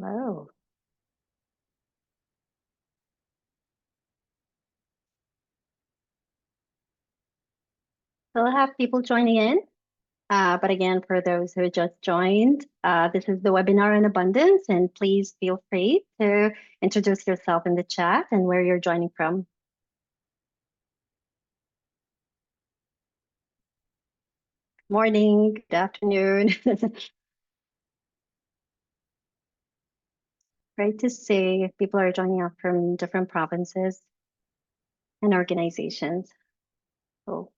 Hello. Still have people joining in. But again, for those who just joined, this is the webinar on abundance, and please feel free to introduce yourself in the chat and where you're joining from. Morning, good afternoon. Great to see people are joining up from different provinces and organizations. Cool.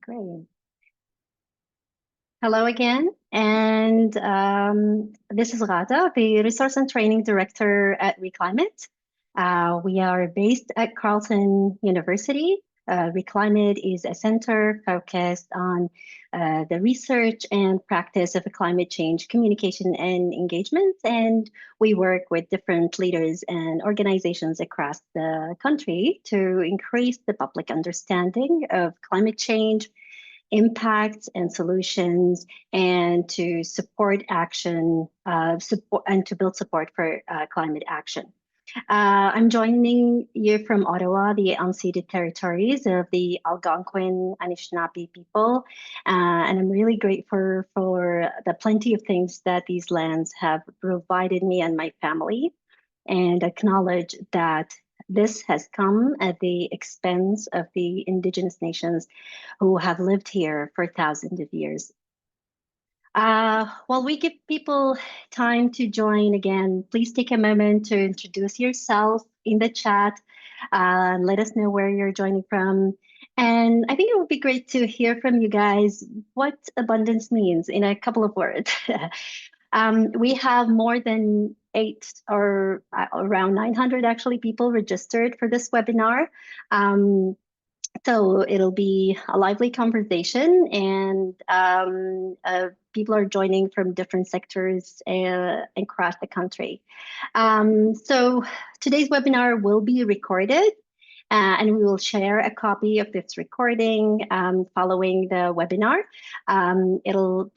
Great. Hello again, and this is Rada, the Resource and Training Director at Re.Climate. We are based at Carleton University. Re.Climate is a center focused on the research and practice of climate change communication and engagement, and we work with different leaders and organizations across the country to increase the public understanding of climate change, impacts and solutions, and to support action, and to build support for climate action. I'm joining you from Ottawa, the unceded territories of the Algonquin Anishinaabe people, and I'm really grateful for the plenty of things that these lands have provided me and my family, and acknowledge that this has come at the expense of the Indigenous nations who have lived here for thousands of years. While we give people time to join again, please take a moment to introduce yourself in the chat. Let us know where you're joining from. And I think it would be great to hear from you guys what abundance means in a couple of words. We have more than around 900 actually people registered for this webinar. So it'll be a lively conversation, and people are joining from different sectors across the country. So today's webinar will be recorded, and we will share a copy of this recording following the webinar. It'll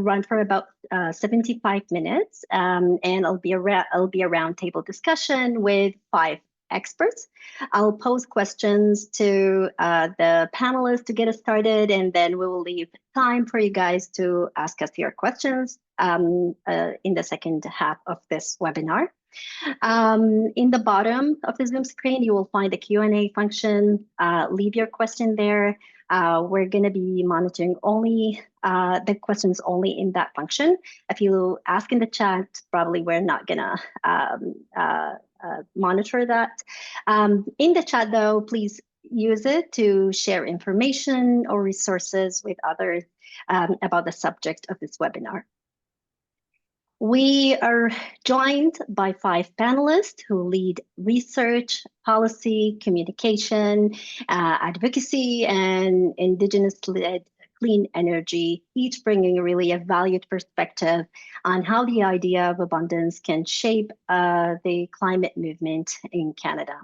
run for about 75 minutes, and it'll be a roundtable discussion with 5 experts. I'll pose questions to the panelists to get us started, and then we will leave time for you guys to ask us your questions in the second half of this webinar. In the bottom of the Zoom screen, you will find the Q&A function. Leave your question there. We're going to be monitoring only the questions only in that function. If you ask in the chat, probably we're not going to monitor that. In the chat, though, please use it to share information or resources with others about the subject of this webinar. We are joined by 5 panelists who lead research, policy, communication, advocacy, and Indigenous-led clean energy, each bringing really a valued perspective on how the idea of abundance can shape the climate movement in Canada.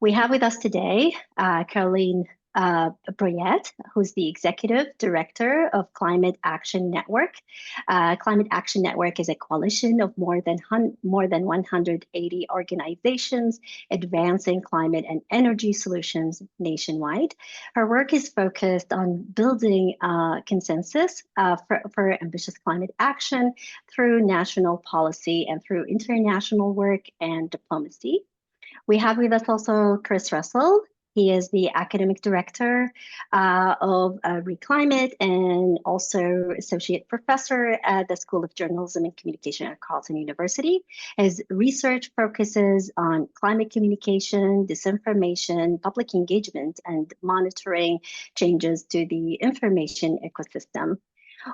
We have with us today Caroline Brouillette, who's the Executive Director of Climate Action Network. Climate Action Network is a coalition of more than 180 organizations advancing climate and energy solutions nationwide. Her work is focused on building consensus for ambitious climate action through national policy and through international work and diplomacy. We have with us also Chris Russill. He is the academic director of Re.Climate and also associate professor at the School of Journalism and Communication at Carleton University. His research focuses on climate communication, disinformation, public engagement, and monitoring changes to the information ecosystem.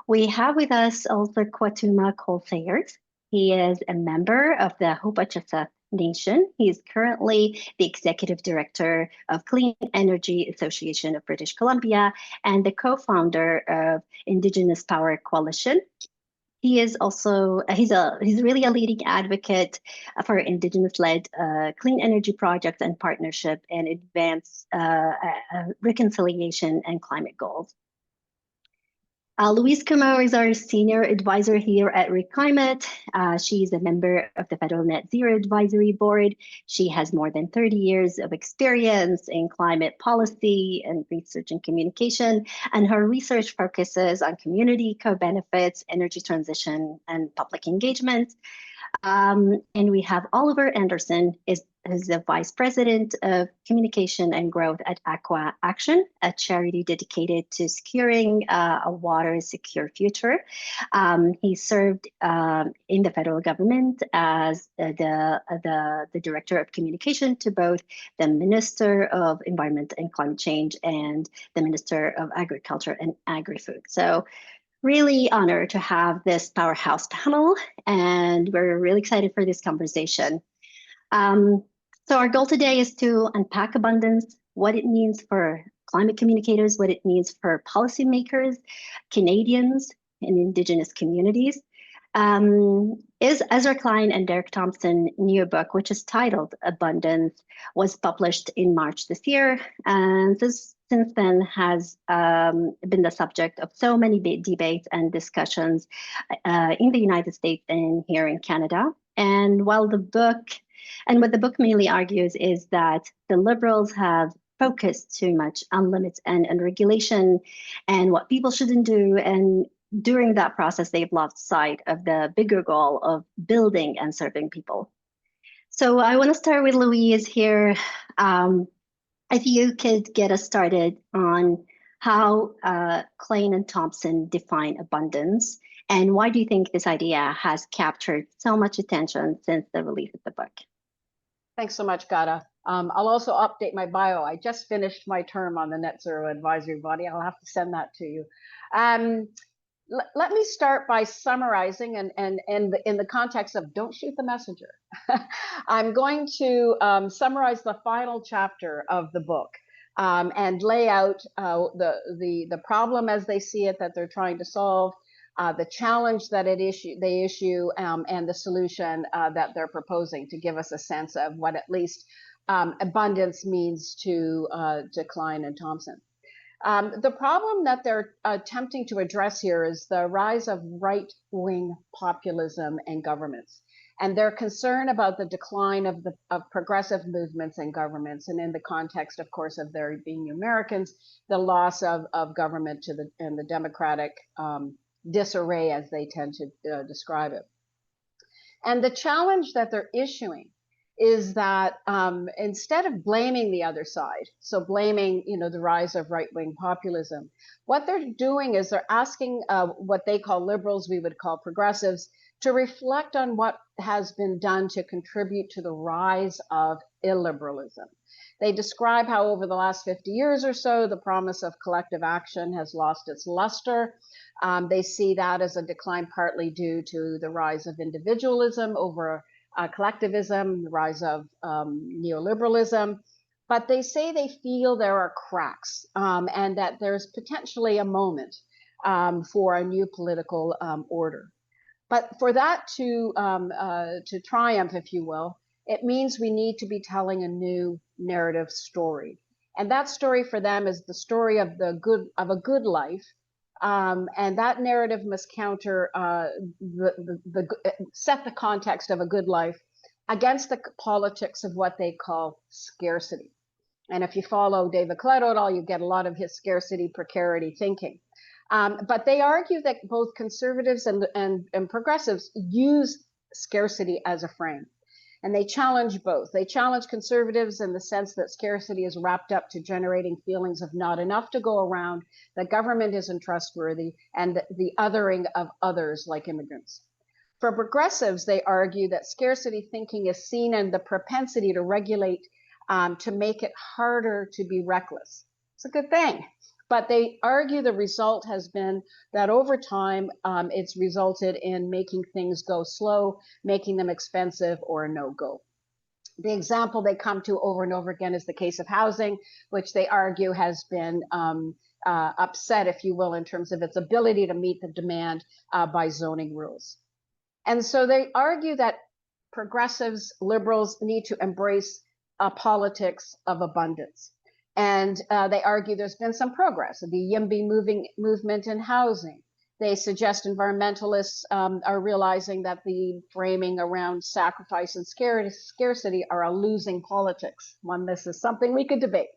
We have with us also Kwatuuma Sayers. He is a member of the Hoopachasa Nation. He is currently the Executive Director of Clean Energy Association of British Columbia and the co-founder of Indigenous Power Coalition. He is also he's really a leading advocate for Indigenous-led clean energy projects and partnership and advance reconciliation and climate goals. Louise Comeau is our senior advisor here at Re.Climate. She's a member of the Federal Net Zero Advisory Board. She has more than 30 years of experience in climate policy and research and communication, and her research focuses on community co-benefits, energy transition, and public engagement. And we have Oliver Anderson is the Vice President of Communication and Growth at AquaAction, a charity dedicated to securing a water-secure future. He served in the federal government as the Director of Communication to both the Minister of Environment and Climate Change and the Minister of Agriculture and Agri-Food. So really honored to have this powerhouse panel, and we're really excited for this conversation. So our goal today is to unpack abundance, what it means for climate communicators, what it means for policymakers, Canadians, and Indigenous communities. Is Ezra Klein and Derek Thompson new book, which is titled Abundance, was published in March this year, and since then has been the subject of so many debates and discussions in the United States and here in Canada. And what the book mainly argues is that the Liberals have focused too much on limits and regulation and what people shouldn't do. And during that process, they've lost sight of the bigger goal of building and serving people. So I want to start with Louise here. If you could get us started on how Klein and Thompson define abundance, and why do you think this idea has captured so much attention since the release of the book? Thanks so much, Gada. I'll also update my bio. I just finished my term on the Net Zero Advisory Body. I'll have to send that to you. Let me start by summarizing and in the context of don't shoot the messenger. I'm going to summarize the final chapter of the book and lay out the problem as they see it that they're trying to solve, the challenge that they issue, and the solution that they're proposing to give us a sense of what at least abundance means to Klein and Thompson. The problem that they're attempting to address here is the rise of right-wing populism in governments. And they're concerned about the decline of progressive movements in governments. And in the context, of course, of their being New Americans, the loss of government and the democratic disarray, as they tend to describe it. And the challenge that they're issuing is that instead of blaming the other side, so blaming the rise of right-wing populism, what they're doing is they're asking what they call liberals, we would call progressives, to reflect on what has been done to contribute to the rise of illiberalism. They describe how over the last 50 years or so, the promise of collective action has lost its luster. They see that as a decline partly due to the rise of individualism over collectivism, the rise of neoliberalism, but they say they feel there are cracks and that there's potentially a moment for a new political order. But for that to triumph, if you will, it means we need to be telling a new narrative story, and that story for them is the story of a good life. And that narrative must counter set the context of a good life against the politics of what they call scarcity. And if you follow David Coletto at all, you get a lot of his scarcity precarity thinking. But they argue that both conservatives and progressives use scarcity as a frame. And they challenge both. They challenge conservatives in the sense that scarcity is wrapped up to generating feelings of not enough to go around, that government isn't trustworthy, and the othering of others like immigrants. For progressives, they argue that scarcity thinking is seen in the propensity to regulate to make it harder to be reckless. It's a good thing. But they argue the result has been that over time, it's resulted in making things go slow, making them expensive or a no-go. The example they come to over and over again is the case of housing, which they argue has been upset, if you will, in terms of its ability to meet the demand by zoning rules. And so they argue that progressives, liberals need to embrace a politics of abundance. And they argue there's been some progress, the YIMBY movement in housing. They suggest environmentalists are realizing that the framing around sacrifice and scarcity are a losing politics. This is something we could debate.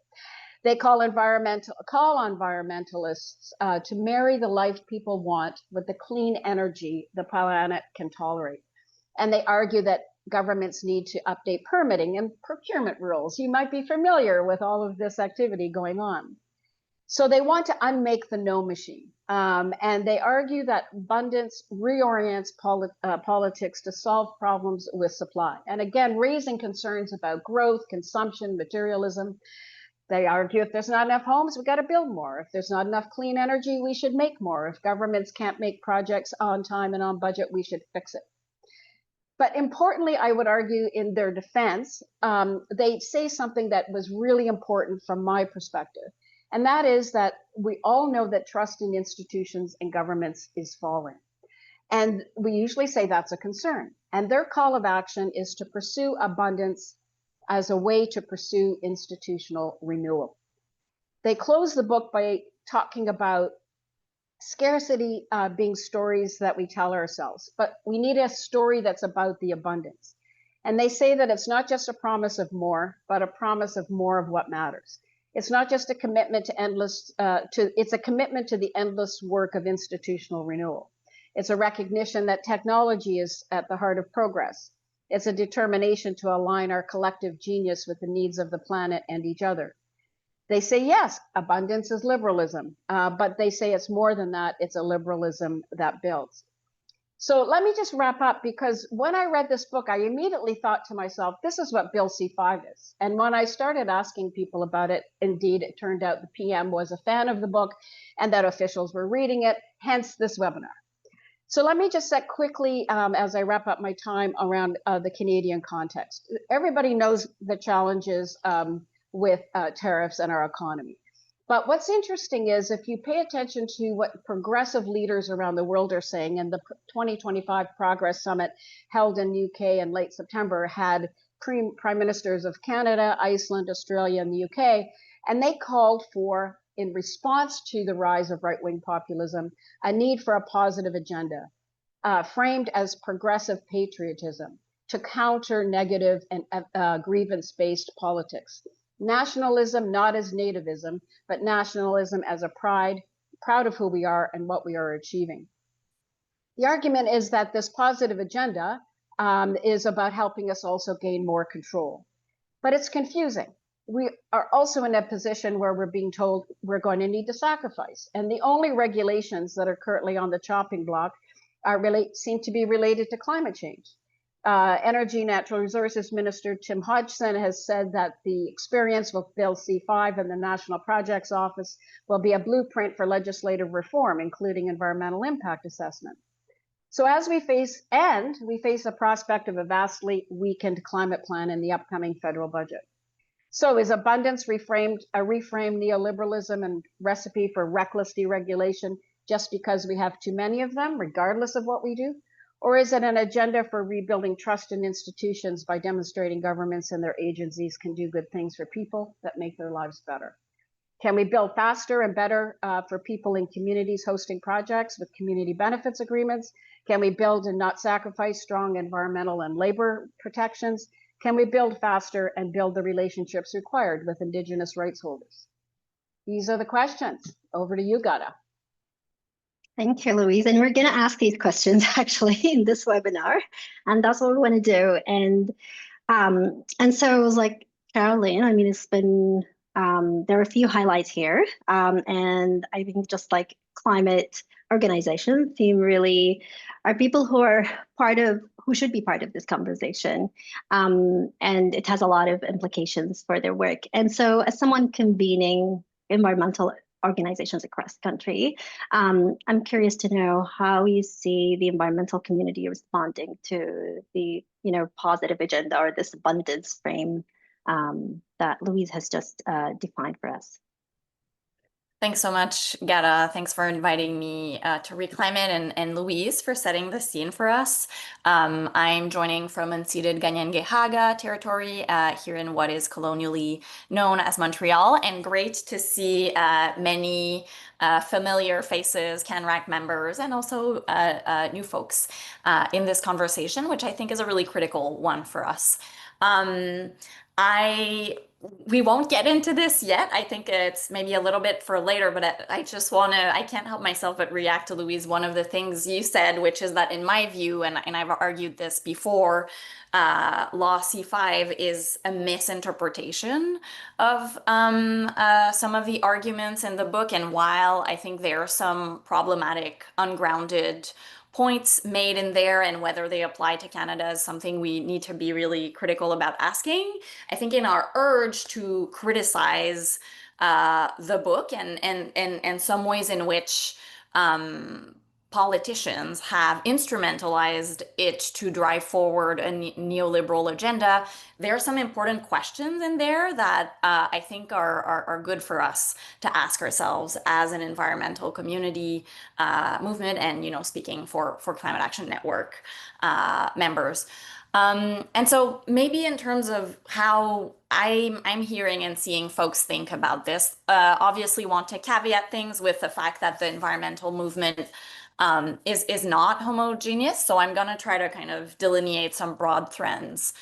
They call on environmentalists to marry the life people want with the clean energy the planet can tolerate. And they argue that governments need to update permitting and procurement rules. You might be familiar with all of this activity going on. So they want to unmake the no machine. And they argue that abundance reorients politics to solve problems with supply. And again, raising concerns about growth, consumption, materialism. They argue if there's not enough homes, we got to build more. If there's not enough clean energy, we should make more. If governments can't make projects on time and on budget, we should fix it. But importantly, I would argue in their defense, they say something that was really important from my perspective. And that is that we all know that trust in institutions and governments is falling. And we usually say that's a concern. And their call of action is to pursue abundance as a way to pursue institutional renewal. They close the book by talking about scarcity being stories that we tell ourselves, but we need a story that's about the abundance. And they say that it's not just a promise of more, but a promise of more of what matters. It's not just a commitment to it's a commitment to the endless work of institutional renewal. It's a recognition that technology is at the heart of progress. It's a determination to align our collective genius with the needs of the planet and each other. They say, yes, abundance is liberalism, but they say it's more than that. It's a liberalism that builds. So let me just wrap up, because when I read this book, I immediately thought to myself, this is what Bill C-5 is. And when I started asking people about it, indeed, it turned out the PM was a fan of the book and that officials were reading it, hence this webinar. So let me just set quickly, as I wrap up my time, around the Canadian context. Everybody knows the challenges with tariffs and our economy. But what's interesting is if you pay attention to what progressive leaders around the world are saying, and the 2025 Progress Summit held in UK in late September had prime ministers of Canada, Iceland, Australia, and the UK, and they called for, in response to the rise of right-wing populism, a need for a positive agenda, framed as progressive patriotism to counter negative and grievance-based politics. Nationalism, not as nativism, but nationalism as a proud of who we are and what we are achieving. The argument is that this positive agenda is about helping us also gain more control. But it's confusing. We are also in a position where we're being told we're going to need to sacrifice. And the only regulations that are currently on the chopping block seem to be related to climate change. Energy Natural Resources Minister Tim Hodgson has said that the experience with Bill C-5 and the National Projects Office will be a blueprint for legislative reform, including environmental impact assessment. So as we face a prospect of a vastly weakened climate plan in the upcoming federal budget. So is abundance a reframed neoliberalism and recipe for reckless deregulation just because we have too many of them, regardless of what we do? Or is it an agenda for rebuilding trust in institutions by demonstrating governments and their agencies can do good things for people that make their lives better? Can we build faster and better for people in communities hosting projects with community benefits agreements? Can we build and not sacrifice strong environmental and labor protections? Can we build faster and build the relationships required with Indigenous rights holders? These are the questions. Over to you, Gada. Thank you, Louise. And we're going to ask these questions actually in this webinar, and that's what we want to do. And so it was like, Caroline, I mean, it's been, there are a few highlights here. And I think just like climate organizations seem really are people who are who should be part of this conversation. And it has a lot of implications for their work. And so as someone convening environmental organizations across the country, I'm curious to know how you see the environmental community responding to the positive agenda or this abundance frame that Louise has just defined for us. Thanks so much, Gata. Thanks for inviting me to Re.Climate and Louise for setting the scene for us. I'm joining from unceded Ganyangehaga territory here in what is colonially known as Montreal, and great to see many familiar faces, CanRAC members, and also new folks in this conversation, which I think is a really critical one for us. I we won't get into this yet. I think it's maybe a little bit for later, but I just want to, I can't help myself but react to Louise. One of the things you said, which is that in my view, and I've argued this before, Law C5 is a misinterpretation of some of the arguments in the book. And while I think there are some problematic, ungrounded points made in there, and whether they apply to Canada is something we need to be really critical about asking. I think in our urge to criticize the book and some ways in which politicians have instrumentalized it to drive forward a neoliberal agenda, there are some important questions in there that I think are good for us to ask ourselves as an environmental community movement, and speaking for Climate Action Network members. And so maybe in terms of how I'm hearing and seeing folks think about this, obviously want to caveat things with the fact that the environmental movement is not homogeneous. So I'm going to try to kind of delineate some broad trends.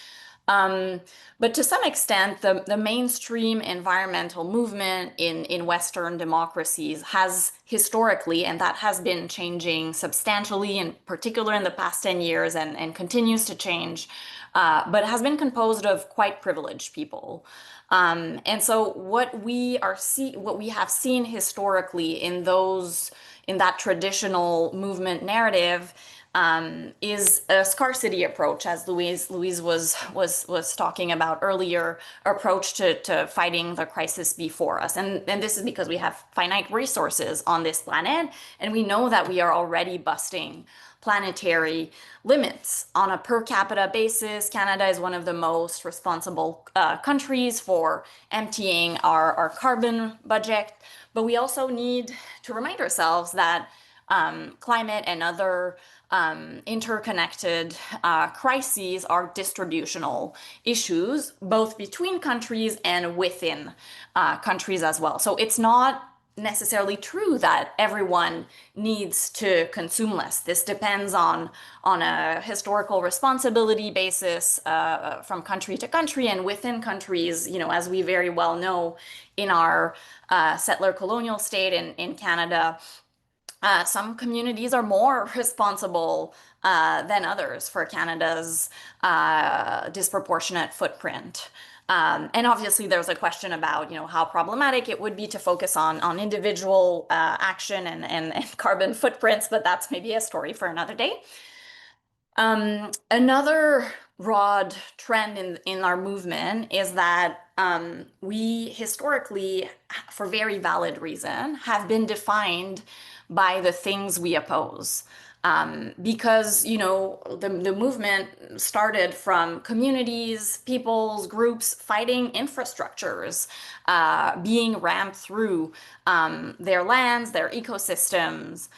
But to some extent, the mainstream environmental movement in Western democracies has historically, and that has been changing substantially, in particular in the past 10 years, and continues to change, but has been composed of quite privileged people. And so what we have seen historically in that traditional movement narrative is a scarcity approach, as Louise was talking about earlier, approach to fighting the crisis before us. And this is because we have finite resources on this planet, and we know that we are already busting planetary limits. On a per capita basis, Canada is one of the most responsible countries for emptying our carbon budget. But we also need to remind ourselves that climate and other interconnected crises are distributional issues, both between countries and within countries as well. So it's not necessarily true that everyone needs to consume less. This depends on a historical responsibility basis from country to country, and within countries, as we very well know in our settler colonial state in Canada, some communities are more responsible than others for Canada's disproportionate footprint. And obviously, there's a question about, how problematic it would be to focus on individual action and carbon footprints, but that's maybe a story for another day. Another broad trend in our movement is that we historically, for very valid reason, have been defined by the things we oppose. Because, the movement started from communities, peoples, groups fighting infrastructures, being rammed through their lands, their ecosystems.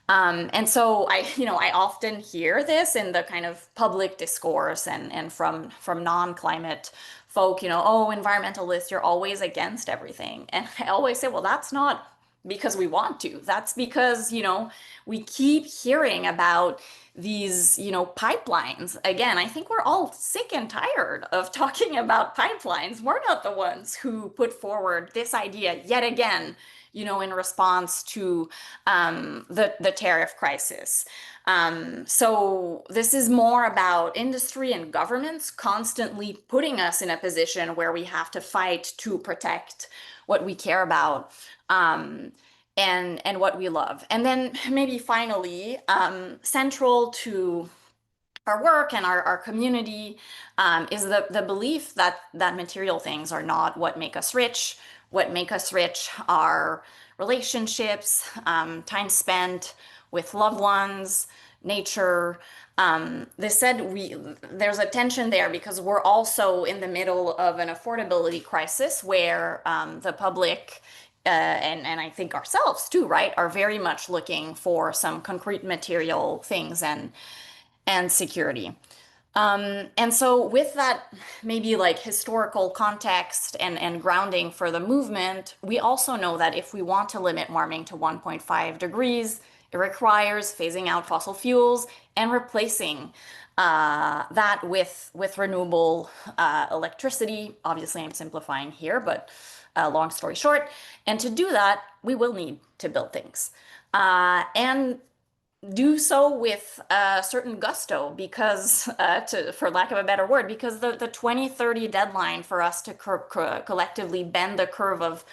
And so I often hear this in the kind of public discourse and from non-climate folk, oh, environmentalists, you're always against everything. And I always say, well, that's not because we want to. That's because, we keep hearing about these, pipelines. Again, I think we're all sick and tired of talking about pipelines. We're not the ones who put forward this idea yet again, in response to the tariff crisis. So this is more about industry and governments constantly putting us in a position where we have to fight to protect what we care about. And what we love. And then maybe finally, central to our work and our community is the belief that material things are not what make us rich. What make us rich are relationships, time spent with loved ones, nature. This said, there's a tension there because we're also in the middle of an affordability crisis where the public and I think ourselves too, right, are very much looking for some concrete material things and security. And so with that maybe like historical context and grounding for the movement, we also know that if we want to limit warming to 1.5 degrees, it requires phasing out fossil fuels and replacing that with renewable electricity. Obviously, I'm simplifying here, but long story short. And to do that, we will need to build things. And do so with a certain gusto because, for lack of a better word, because the 2030 deadline for us to collectively bend the curve of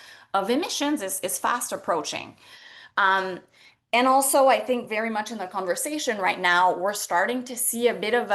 emissions is fast approaching. And also, I think very much in the conversation right now, we're starting to see a bit of,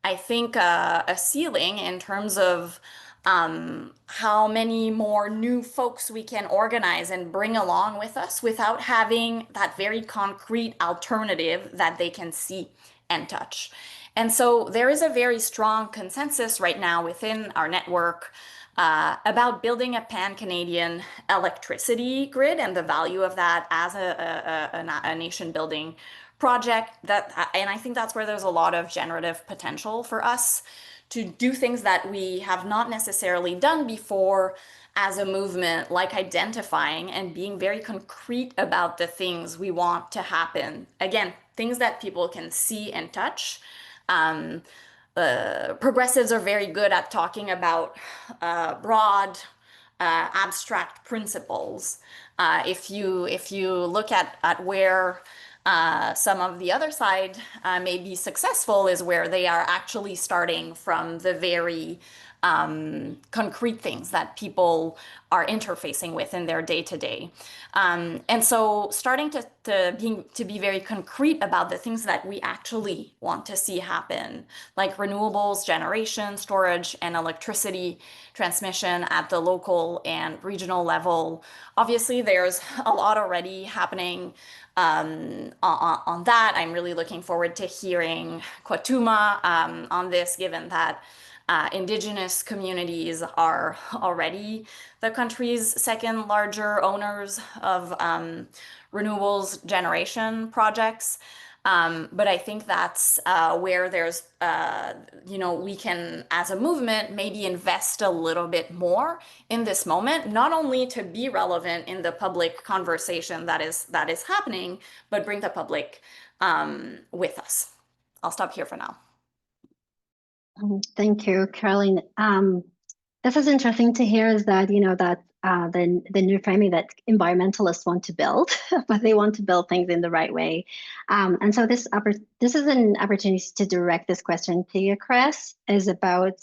I think, a ceiling in terms of how many more new folks we can organize and bring along with us without having that very concrete alternative that they can see and touch. And so there is a very strong consensus right now within our network about building a pan-Canadian electricity grid and the value of that as a nation-building project. And I think that's where there's a lot of generative potential for us to do things that we have not necessarily done before as a movement, like identifying and being very concrete about the things we want to happen. Again, things that people can see and touch. Progressives are very good at talking about broad, abstract principles. If you look at where some of the other side may be successful is where they are actually starting from the very concrete things that people are interfacing with in their day-to-day. And so starting to be very concrete about the things that we actually want to see happen, like renewables, generation, storage, and electricity transmission at the local and regional level. Obviously, there's a lot already happening on that. I'm really looking forward to hearing Kwatuuma on this, given that Indigenous communities are already the country's second larger owners of renewables generation projects. But I think that's where there's, we can, as a movement, maybe invest a little bit more in this moment, not only to be relevant in the public conversation that is happening, but bring the public with us. I'll stop here for now. Thank you, Caroline. This is interesting to hear is that, that the new framing that environmentalists want to build, but they want to build things in the right way. And so this is an opportunity to direct this question to you, Chris, is about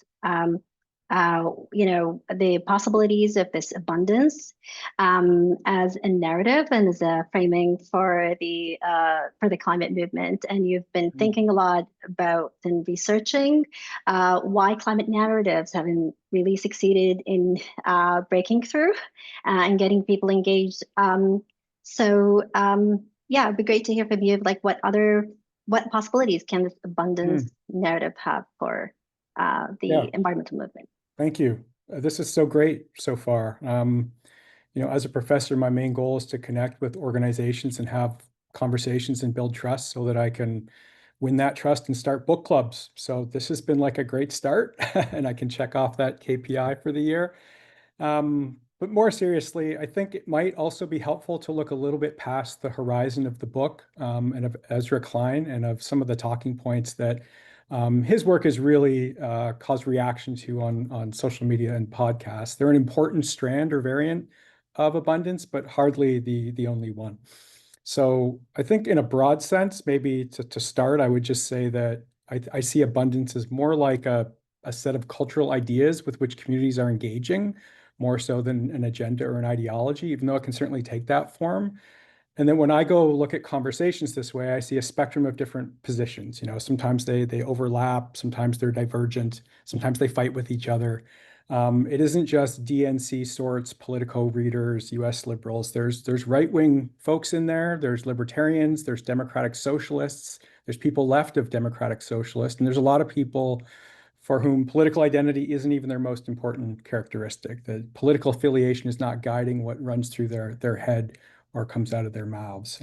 the possibilities of this abundance as a narrative and as a framing for the climate movement. And you've been thinking a lot about and researching why climate narratives haven't really succeeded in breaking through and getting people engaged. Yeah, it'd be great to hear from you. Like, what possibilities can this abundance narrative have for the environmental movement? Thank you. This is so great so far. As a professor, my main goal is to connect with organizations and have conversations and build trust so that I can win that trust and start book clubs. So this has been like a great start and I can check off that KPI for the year. But more seriously, I think it might also be helpful to look a little bit past the horizon of the book and of Ezra Klein and of some of the talking points that his work has really caused reaction to on social media and podcasts. They're an important strand or variant of abundance, but hardly the only one. So I think in a broad sense, maybe to start, I would just say that I see abundance as more like a set of cultural ideas with which communities are engaging, more so than an agenda or an ideology, even though it can certainly take that form. And then when I go look at conversations this way, I see a spectrum of different positions. Sometimes they overlap, sometimes they're divergent, sometimes they fight with each other. It isn't just DNC sorts, Politico readers, US liberals. There's right-wing folks in there. There's libertarians, there's democratic socialists, there's people left of democratic socialists, and there's a lot of people for whom political identity isn't even their most important characteristic. The political affiliation is not guiding what runs through their head or comes out of their mouths.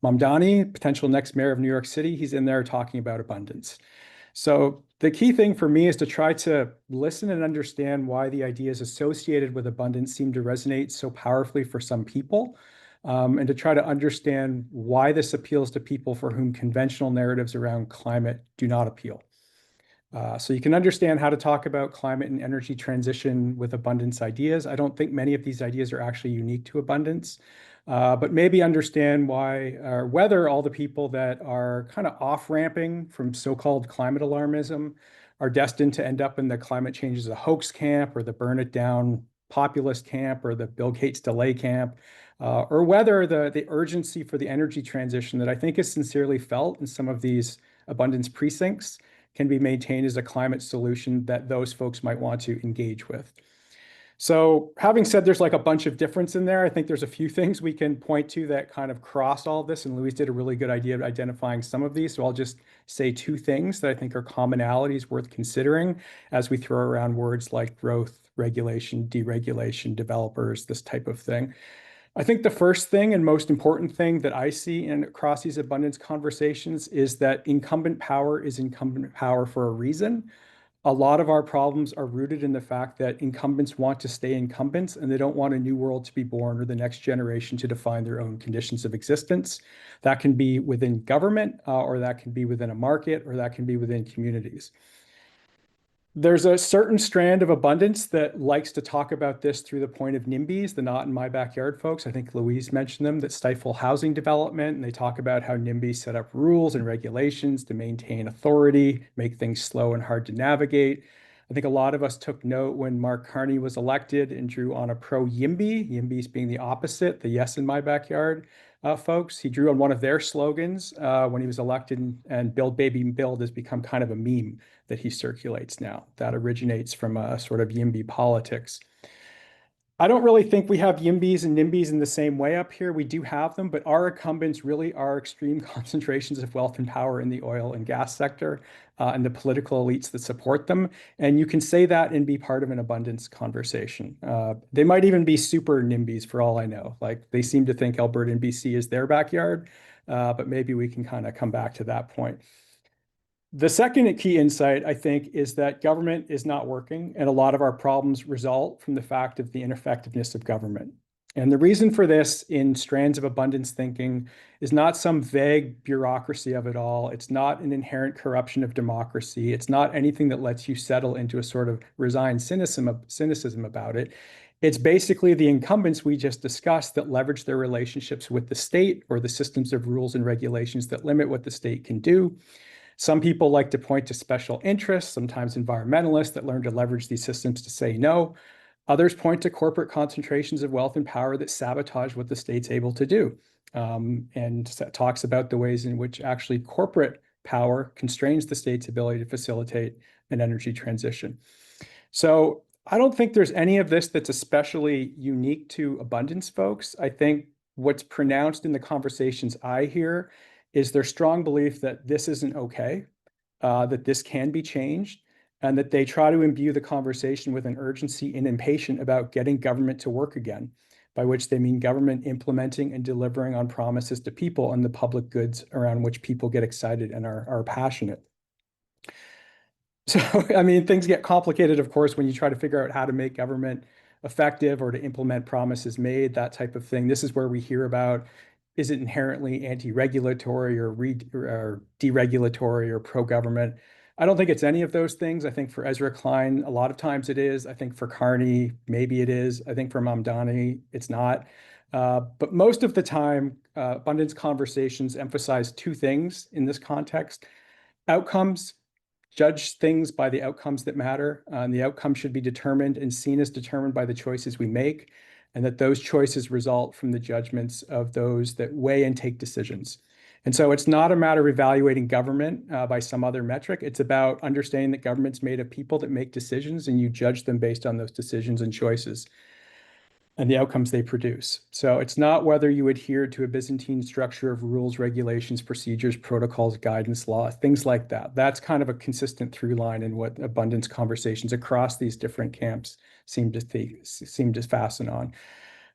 Mamdani, potential next mayor of New York City, he's in there talking about abundance. So the key thing for me is to try to listen and understand why the ideas associated with abundance seem to resonate so powerfully for some people, and to try to understand why this appeals to people for whom conventional narratives around climate do not appeal. So you can understand how to talk about climate and energy transition with abundance ideas. I don't think many of these ideas are actually unique to abundance, but maybe understand why or whether all the people that are kind of off-ramping from so-called climate alarmism are destined to end up in the climate change is a hoax camp, or the burn it down populist camp, or the Bill Gates delay camp, or whether the urgency for the energy transition that I think is sincerely felt in some of these abundance precincts can be maintained as a climate solution that those folks might want to engage with. So having said there's like a bunch of difference in there, I think there's a few things we can point to that kind of cross all of this, and Louise did a really good idea of identifying some of these. So I'll just say two things that I think are commonalities worth considering as we throw around words like growth, regulation, deregulation, developers, this type of thing. I think the first thing and most important thing that I see across these abundance conversations is that incumbent power is incumbent power for a reason. A lot of our problems are rooted in the fact that incumbents want to stay incumbents, and they don't want a new world to be born or the next generation to define their own conditions of existence. That can be within government, or that can be within a market, or that can be within communities. There's a certain strand of abundance that likes to talk about this through the point of NIMBYs, the not in my backyard folks. I think Louise mentioned them, that stifle housing development. And they talk about how NIMBYs set up rules and regulations to maintain authority, make things slow and hard to navigate. I think a lot of us took note when Mark Carney was elected and drew on a pro-YIMBY, YIMBYs being the opposite, the yes in my backyard folks. He drew on one of their slogans when he was elected, and Build Baby Build has become kind of a meme that he circulates now. That originates from a sort of YIMBY politics. I don't really think we have YIMBYs and NIMBYs in the same way up here. We do have them, but our incumbents really are extreme concentrations of wealth and power in the oil and gas sector, and the political elites that support them. And you can say that and be part of an abundance conversation. They might even be super NIMBYs for all I know. Like, they seem to think Alberta and BC is their backyard, but maybe we can kind of come back to that point. The second key insight, I think, is that government is not working, and a lot of our problems result from the fact of the ineffectiveness of government. And the reason for this in strands of abundance thinking is not some vague bureaucracy of it all. It's not an inherent corruption of democracy. It's not anything that lets you settle into a sort of resigned cynicism about it. It's basically the incumbents we just discussed that leverage their relationships with the state, or the systems of rules and regulations that limit what the state can do. Some people like to point to special interests, sometimes environmentalists, that learn to leverage these systems to say no. Others point to corporate concentrations of wealth and power that sabotage what the state's able to do, and talks about the ways in which actually corporate power constrains the state's ability to facilitate an energy transition. So I don't think there's any of this that's especially unique to abundance folks. I think what's pronounced in the conversations I hear is their strong belief that this isn't okay, that this can be changed, and that they try to imbue the conversation with an urgency and impatience about getting government to work again, by which they mean government implementing and delivering on promises to people and the public goods around which people get excited and are passionate. So, I mean, things get complicated, of course, when you try to figure out how to make government effective or to implement promises made, that type of thing. This is where we hear about, is it inherently anti-regulatory or deregulatory or pro-government? I don't think it's any of those things. I think for Ezra Klein, a lot of times it is. I think for Carney, maybe it is. I think for Mamdani, it's not. But most of the time, abundance conversations emphasize two things in this context: outcomes. Judge things by the outcomes that matter, and the outcome should be determined and seen as determined by the choices we make, and that those choices result from the judgments of those that weigh and take decisions. And so it's not a matter of evaluating government by some other metric. It's about understanding that government's made of people that make decisions, and you judge them based on those decisions and choices. and the outcomes they produce. So it's not whether you adhere to a Byzantine structure of rules, regulations, procedures, protocols, guidance, law, things like that. That's kind of a consistent through line in what abundance conversations across these different camps seem to fasten on.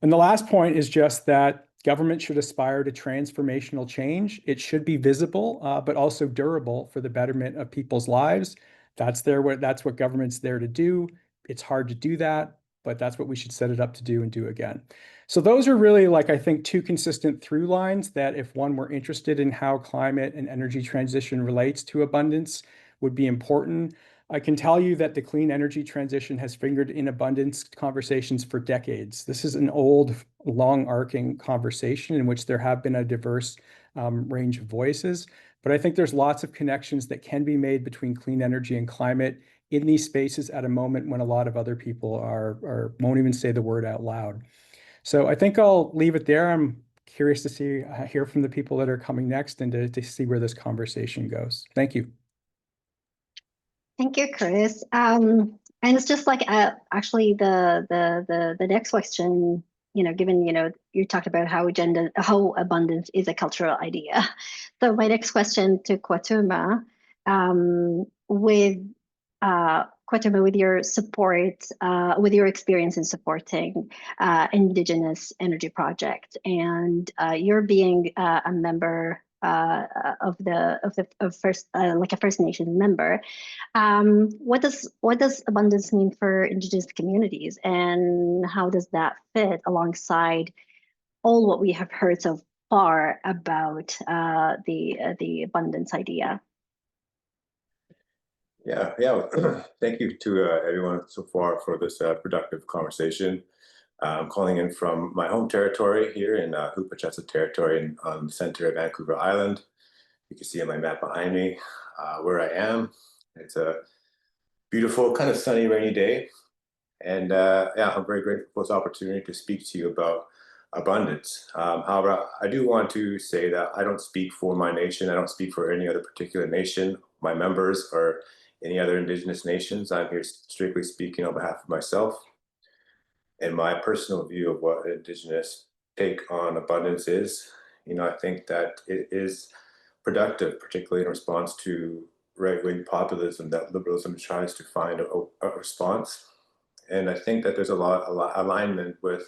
And the last point is just that government should aspire to transformational change. It should be visible, but also durable for the betterment of people's lives. That's what government's there to do. It's hard to do that, but that's what we should set it up to do and do again. So those are really, like, I think, two consistent through lines that if one were interested in how climate and energy transition relates to abundance would be important. I can tell you that the clean energy transition has fingered in abundance conversations for decades. This is an old, long arcing conversation in which there have been a diverse range of voices. But I think there's lots of connections that can be made between clean energy and climate in these spaces at a moment when a lot of other people won't even say the word out loud. So I think I'll leave it there. I'm curious to hear from the people that are coming next and to see where this conversation goes. Thank you. Thank you, Chris. And it's just like actually the next question, given you talked about how abundance is a cultural idea. So my next question to Kwatuuma, with your support, with your experience in supporting Indigenous energy projects, and you're being a member of First, like a First Nation member. What does abundance mean for Indigenous communities, and how does that fit alongside all what we have heard so far about the abundance idea? Yeah. Thank you to everyone so far for this productive conversation. I'm calling in from my home territory here in Hoopachessa territory on the center of Vancouver Island. You can see on my map behind me where I am. It's a beautiful, kind of sunny, rainy day. And I'm very grateful for this opportunity to speak to you about abundance. However, I do want to say that I don't speak for my nation. I don't speak for any other particular nation, my members, or any other Indigenous nations. I'm here strictly speaking on behalf of myself and my personal view of what Indigenous take on abundance is. I think that it is productive, particularly in response to right-wing populism, that liberalism tries to find a response. And I think that there's a lot of alignment with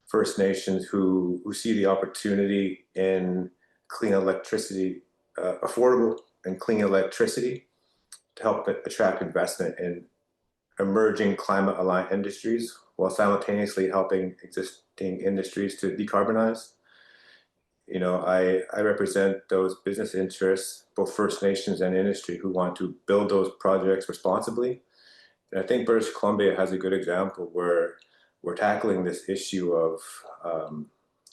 First Nations who see the opportunity in clean electricity, affordable and clean electricity, to help attract investment in emerging climate-aligned industries while simultaneously helping existing industries to decarbonize. I represent those business interests, both First Nations and industry, who want to build those projects responsibly. And I think British Columbia has a good example where we're tackling this issue of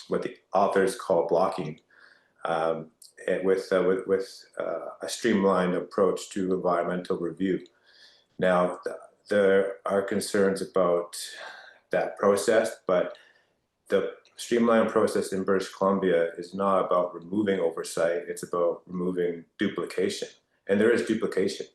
what the authors call blocking, with a streamlined approach to environmental review. Now, there are concerns about that process, but the streamlined process in British Columbia is not about removing oversight, it's about removing duplication. And there is duplication,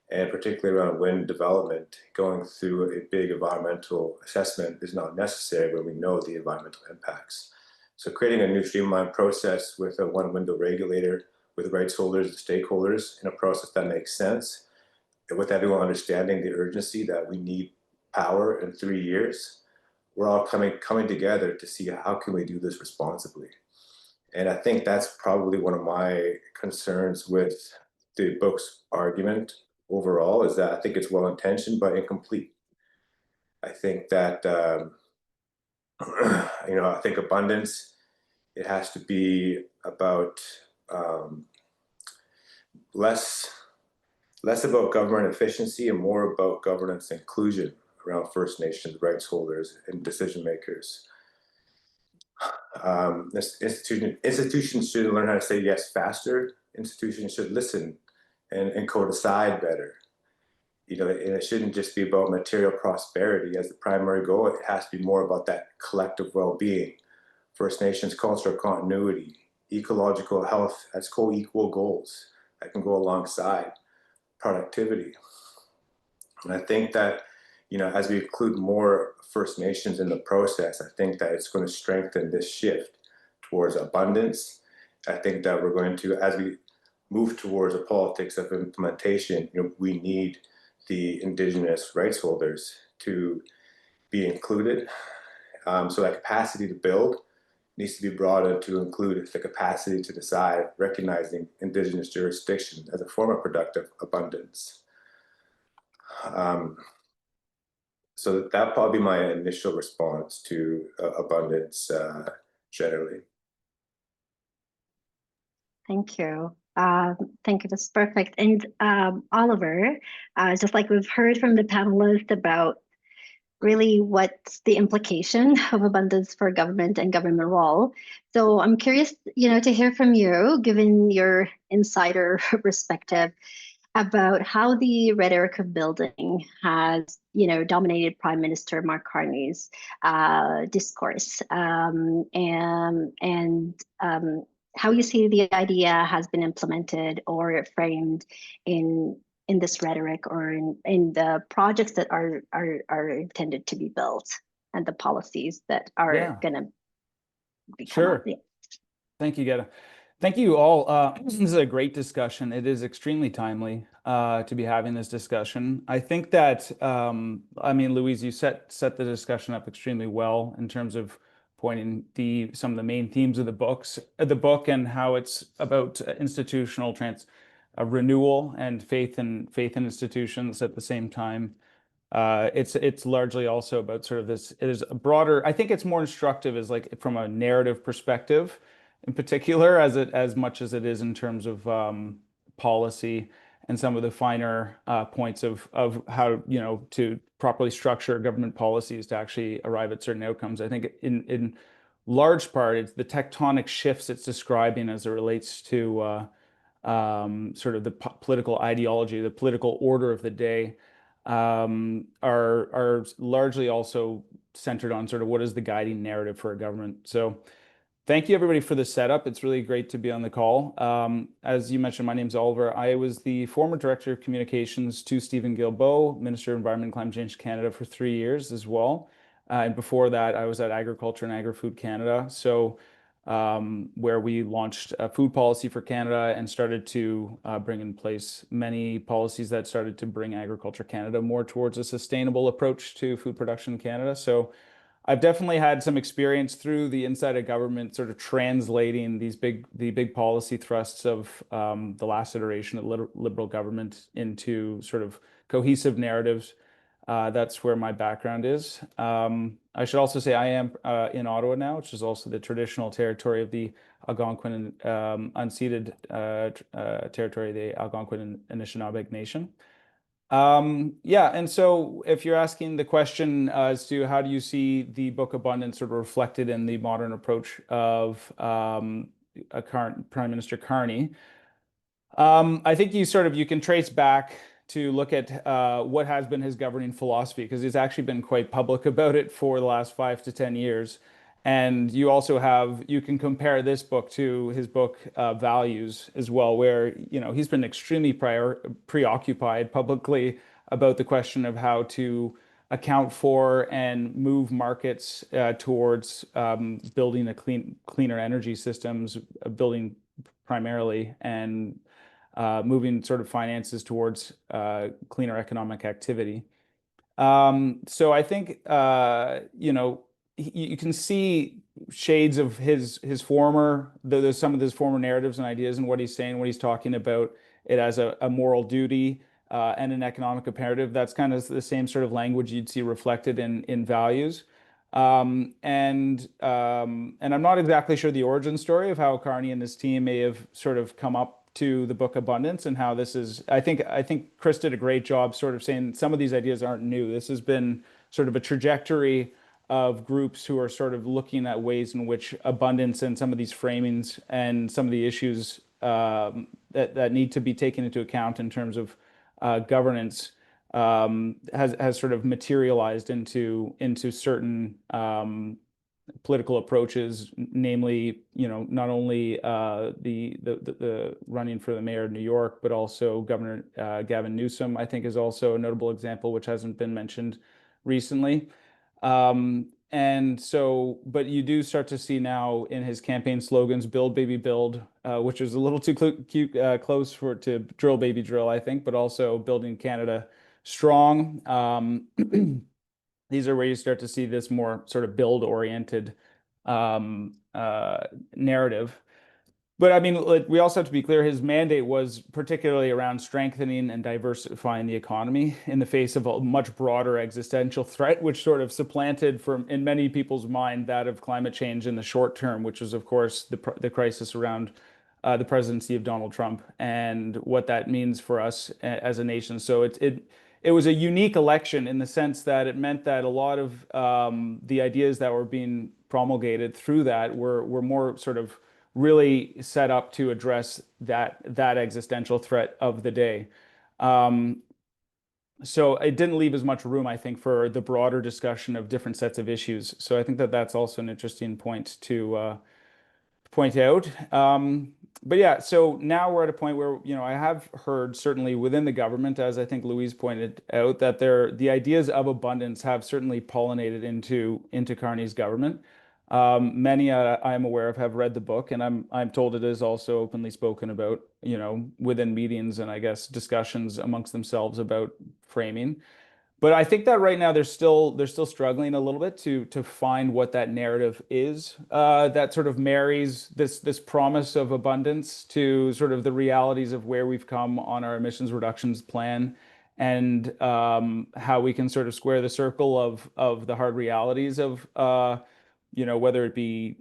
and particularly around wind development, going through a big environmental assessment is not necessary when we know the environmental impacts. So creating a new streamlined process with a one-window regulator, with rights holders and stakeholders in a process that makes sense, and with everyone understanding the urgency that we need power in 3 years, we're all coming together to see how can we do this responsibly. And I think that's probably one of my concerns with the book's argument overall, is that I think it's well-intentioned but incomplete. I think that, I think abundance, it has to be about less about government efficiency and more about governance inclusion around First Nations rights holders and decision makers. Institutions should learn how to say yes faster. Institutions should listen and co-decide better. And it shouldn't just be about material prosperity as the primary goal. It has to be more about that collective well-being, First Nations cultural continuity, ecological health as co-equal goals that can go alongside productivity. And I think that, as we include more First Nations in the process, I think that it's going to strengthen this shift towards abundance. I think that we're going to, as we move towards a politics of implementation, we need the Indigenous rights holders to be included. So that capacity to build needs to be brought in to include the capacity to decide, recognizing Indigenous jurisdiction as a form of productive abundance. So that'd probably be my initial response to abundance generally. Thank you. Thank you. That's perfect. And Oliver, just like we've heard from the panelists about really what's the implication of abundance for government and government role. So I'm curious, to hear from you, given your insider perspective, about how the rhetoric of building has, dominated Prime Minister Mark Carney's discourse, and how you see the idea has been implemented or framed in this rhetoric or in the projects that are intended to be built and the policies that are going to be Sure. Thank you, Geta. Thank you all. This is a great discussion. It is extremely timely to be having this discussion. I think that, Louise, you set the discussion up extremely well in terms of pointing some of the main themes of the book and how it's about institutional renewal and faith in institutions at the same time. It's largely also about sort of this. It is a broader. I think it's more instructive as like from a narrative perspective, in particular, as much as it is in terms of policy and some of the finer points of how to properly structure government policies to actually arrive at certain outcomes. I think in large part it's the tectonic shifts it's describing as it relates to sort of the political ideology, the political order of the day, are largely also centered on sort of what is the guiding narrative for a government. So thank you everybody for the setup. It's really great to be on the call. As you mentioned, my name's Oliver. I was the former Director of Communications to Stephen Guilbeault, Minister of Environment and Climate Change Canada for 3 years as well. And before that, I was at Agriculture and Agri-Food Canada. So where we launched a food policy for Canada and started to bring in place many policies that started to bring Agriculture Canada more towards a sustainable approach to food production in Canada. So I've definitely had some experience through the inside of government, sort of translating the big policy thrusts of the last iteration of Liberal government into sort of cohesive narratives. That's where my background is. I should also say I am in Ottawa now, which is also the traditional territory of the Algonquin, unceded territory of the Algonquin and Anishinaabe Nation. And so if you're asking the question as to how do you see the book Abundance sort of reflected in the modern approach of a current Prime Minister Carney, I think you can trace back to look at what has been his governing philosophy, because he's actually been quite public about it for the last 5 to 10 years. And you can compare this book to his book Values as well, where he's been extremely preoccupied publicly about the question of how to account for and move markets towards building cleaner energy systems, building primarily, and moving sort of finances towards cleaner economic activity. So I think you can see shades of his former, there's some of his former narratives and ideas and what he's saying, what he's talking about it as a moral duty and an economic imperative. That's kind of the same sort of language you'd see reflected in Values. And I'm not exactly sure the origin story of how Carney and his team may have sort of come up to the book Abundance and how this is. I think Chris did a great job sort of saying some of these ideas aren't new. This has been sort of a trajectory of groups who are sort of looking at ways in which abundance and some of these framings and some of the issues that need to be taken into account in terms of governance has sort of materialized into certain political approaches, namely, not only the running for the mayor of New York, but also Governor Gavin Newsom, I think, is also a notable example, which hasn't been mentioned recently. And so, but you do start to see now in his campaign slogans, "Build, baby, build," which is a little too close to "Drill, baby, drill," I think, but also "Building Canada Strong." These are where you start to see this more sort of build-oriented narrative. But I mean, like, we also have to be clear, his mandate was particularly around strengthening and diversifying the economy in the face of a much broader existential threat, which sort of supplanted, from in many people's mind, that of climate change in the short term, which was, of course, the crisis around the presidency of Donald Trump and what that means for us as a nation. So it was a unique election in the sense that it meant that a lot of the ideas that were being promulgated through that were more sort of really set up to address that existential threat of the day. So it didn't leave as much room, I think, for the broader discussion of different sets of issues. So I think that that's also an interesting point to point out. But yeah, so now we're at a point where, I have heard certainly within the government, as I think Louise pointed out, that the ideas of abundance have certainly pollinated into Carney's government. Many I am aware of have read the book, and I'm told it is also openly spoken about, within meetings and I guess discussions amongst themselves about framing. But I think that right now they're still struggling a little bit to find what that narrative is that sort of marries this promise of abundance to sort of the realities of where we've come on our emissions reductions plan, and how we can sort of square the circle of the hard realities of whether it be